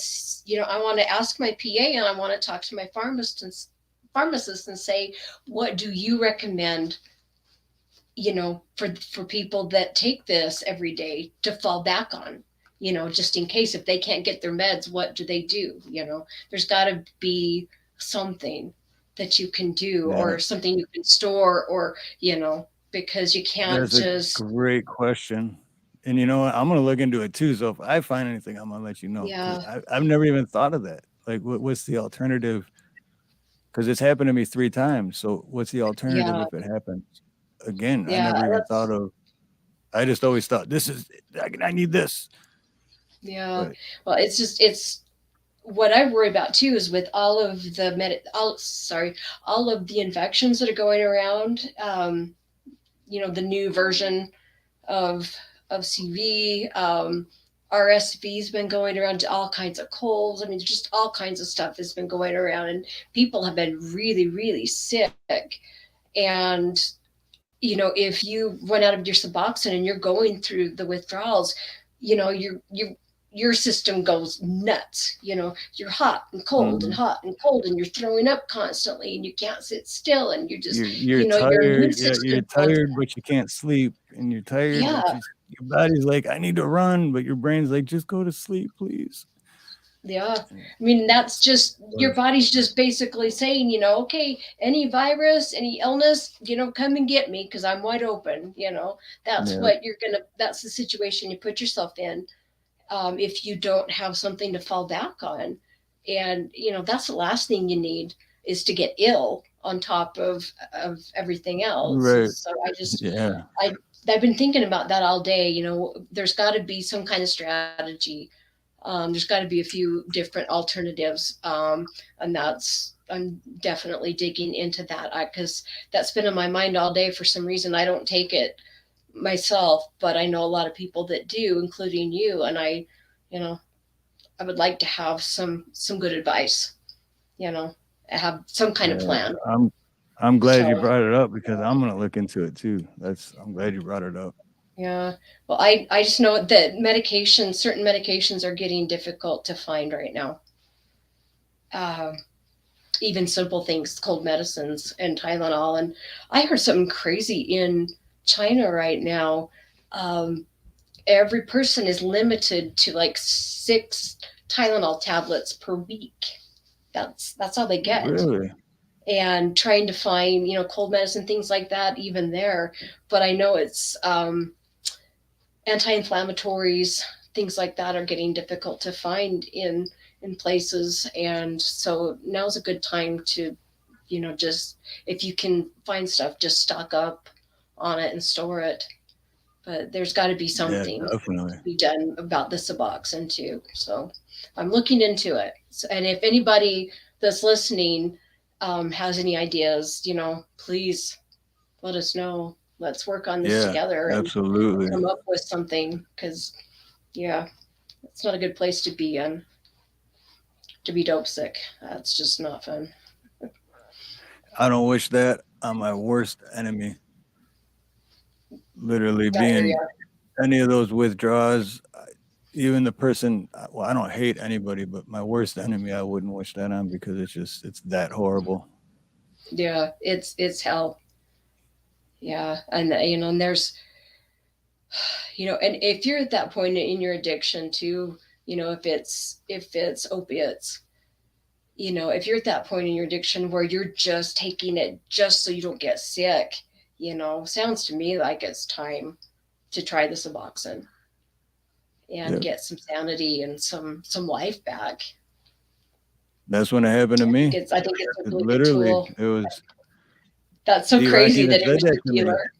I want to ask my PA, and I want to talk to my pharmacist and say, what do you recommend, for people that take this every day to fall back on, just in case if they can't get their meds, what do they do? There's got to be something that you can do, Yeah. or something you can store, or because you can't That's a just. great question. And you know what? I'm gonna look into it too. So if I find anything, I'm gonna let you know because Yeah, I've never even thought of that. Like, what's the alternative? Because it's happened to me 3 times. So what's the alternative yeah, if it happens again? I yeah, never even thought that's of. I just always thought this is. I need this, yeah. but Well, it's what I worry about too is with all of the all of the infections that are going around. The new version of CV. RSV's been going around, to all kinds of colds. I mean, just all kinds of stuff has been going around, and people have been really, really sick. And if you run out of your Suboxone and you're going through the withdrawals, your system goes nuts. You're hot and cold and mm, hot and cold, and you're throwing up constantly, and you can't sit still, and you just, you're your immune tired. Yeah, system you're goes, tired, but you can't sleep, and you're tired, but yeah. your body's like, I need to run, but your brain's like, just go to sleep, please. Yeah. And I mean, that's just your was body's just basically saying, okay, any virus, any illness, come and get me because I'm wide open. yeah, That's the situation you put yourself in, if you don't have something to fall back on. And, that's the last thing you need, is to get ill on top of everything else. right, So yeah, I, I've been thinking about that all day. There's got to be some kind of strategy. There's got to be a few different alternatives, and I'm definitely digging into that, because that's been in my mind all day. For some reason, I don't take it myself, but I know a lot of people that do, including you. And you know, I would like to have some good advice. You know, have some kind of yeah. plan. I'm glad you So brought it up because I'm gonna look into it too. I'm glad you brought it up. yeah, well, I just know that certain medications are getting difficult to find right now. Uh, Even simple things, cold medicines and Tylenol. And I heard something crazy in China right now. Um, every person is limited to like 6 Tylenol tablets per week. That's all they get. Really? And trying to find, cold medicine, things like that, even there. But I know it's, anti-inflammatories, things like that are getting difficult to find in places. And so now's a good time to, just, if you can find stuff, just stock up on it and store it. But there's got to be Yeah, something definitely. to be done about the Suboxone too. So I'm looking into it. So, and if anybody that's listening, has any ideas, please let us know. Let's work on this Yeah, together and absolutely. come up with something, because yeah, it's not a good place to be in. to be dope sick. That's just not fun. I don't wish that on my worst enemy. Literally I hear being you. any of those withdrawals, even the person. Well, I don't hate anybody, but my worst enemy, I wouldn't wish that on because it's that horrible. Yeah, it's hell. Yeah, and and there's, and if you're at that point in your addiction too, if it's opiates, if you're at that point in your addiction where you're just taking it just so you don't get sick, sounds to me like it's time to try the Suboxone and Yeah, get some sanity and some life back. that's when it happened to me. I think it's a really good Literally, tool. it was. That's so D-Rock crazy even that it said was that your to me. dealer.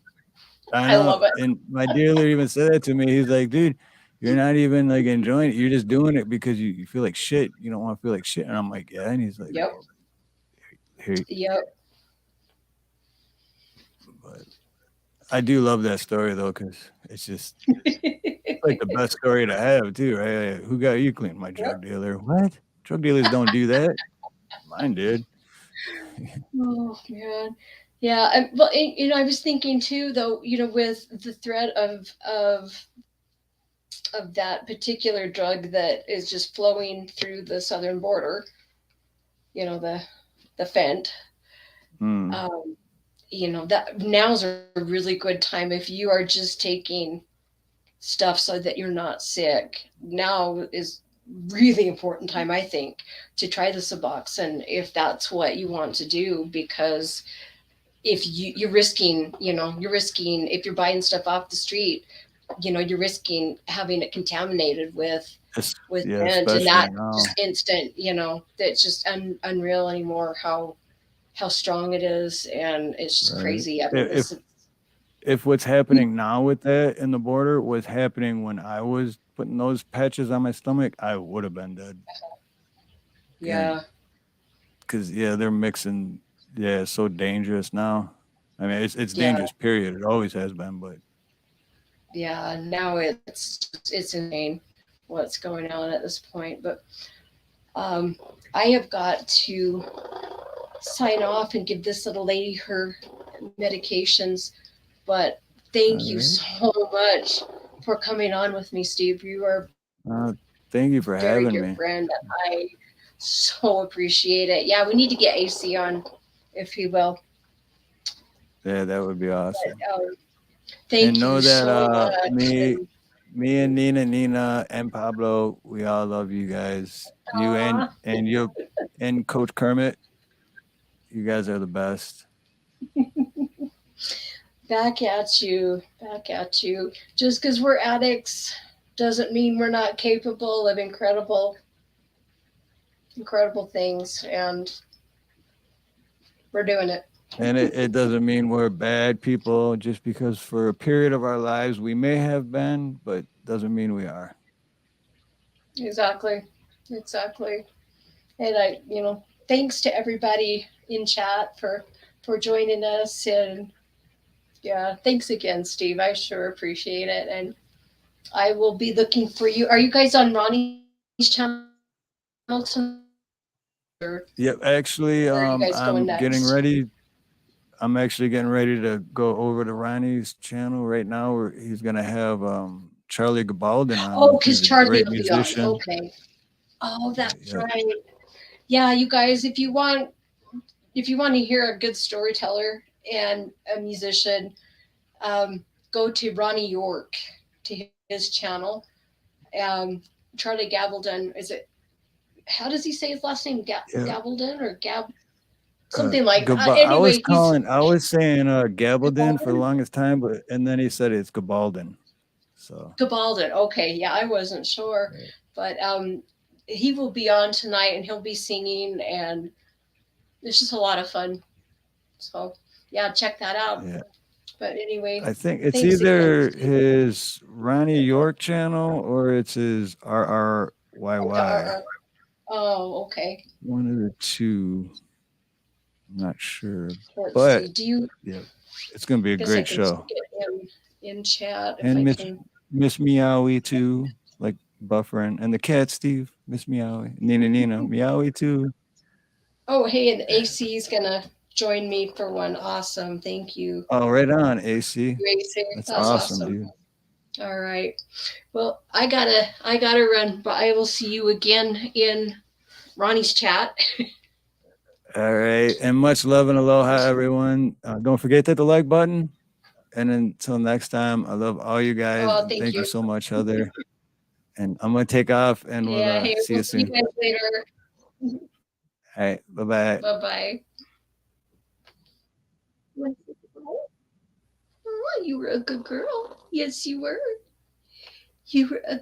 I I know, love it. and my dealer even said that to me. He's like, "Dude, you're not even like enjoying it. You're just doing it because you feel like shit. You don't want to feel like shit." And I'm like, "Yeah." And he's like, Yep. "Well, here." Yep. But I do love that story though, because it's just like the best story to have too, right? Like, who got you clean? My drug Yep. dealer. What? Drug dealers don't do that. Mine did. Oh man. Yeah, well, I was thinking too, though, with the threat of that particular drug that is just flowing through the southern border, the fent. Mm, Um, that now's a really good time if you are just taking stuff so that you're not sick. Now is really important time, I think, to try the Suboxone if that's what you want to do, because if you're risking if you're buying stuff off the street, you're risking having it contaminated with yeah, mint, and especially that now. just instant, that's just unreal anymore how strong it is, and it's just Right. crazy. I mean, If if what's happening now with that in the border was happening when I was putting those patches on my stomach, I would have been dead. And yeah, because yeah, they're mixing. Yeah, it's so dangerous now. I mean, it's yeah, dangerous. Period. It always has been. But yeah. Now it's insane what's going on at this point, but um, I have got to sign off and give this little lady her medications. But all thank you right. so much for coming on with me, Steve. You are Uh, thank you for a very having dear me. friend. I so appreciate it. Yeah, we need to get AC on, if you will. Yeah, that would be awesome. But And thank know you that so much. And me and Nina, and Pablo, we all love you guys. You and you and Coach Kermit, you guys are the best. back at you. Just because we're addicts doesn't mean we're not capable of incredible things, and we're doing it. And it doesn't mean we're bad people just because for a period of our lives we may have been, but doesn't mean we are. Exactly, exactly. And thanks to everybody in chat for joining us. And yeah, thanks again, Steve. I sure appreciate it. And I will be looking for you. Are you guys on Ronnie's channel tonight, or Yep, where are you actually, guys going next? I'm actually getting ready to go over to Ronnie's channel right now where he's gonna have Charlie Gabaldon Oh, on. because He's a Charlie great will be on. musician. Okay. Oh, that's Yeah. right. Yeah, you guys, if you want to hear a good storyteller and a musician, um, go to Ronnie York, to his channel. Um, Charlie Gabaldon, is it? How does he say his last name? Yeah. Gabaldon or something like that. I was Anyway, he's I was saying Gabaldon for the Gabaldon. longest time, but and then he said it's Gabaldon. So Gabaldon. Okay, yeah, I wasn't sure, right. but he will be on tonight, and he'll be singing, and it's just a lot of fun. So yeah, check that out. Yeah. But anyway, I think it's thanks again, either Steve. his Ronnie York channel or it's his The RRYY. Oh, okay. One of the two. I'm not sure. Let's But see. Do you? yeah, it's gonna be a Guess I great can check show. it in chat if And I can. Miss Meowie too. Like buffering. And the cat, Steve, Miss Meowie. Nina, Meowie too. Oh, hey, and AC's gonna join me for one. Awesome. Thank you. Oh, right on, AC. AC. That's awesome, dude. All right. Well, I gotta run, but I will see you again in Ronnie's chat. All right. And much love and aloha, everyone. Don't forget to hit the like button. And until next time, I love all you guys. Oh, thank you so much, Heather. And I'm going to take off and we'll see you soon. See you guys later. All right. Bye-bye. Bye-bye. Oh, you were a good girl. Yes, you were. You were a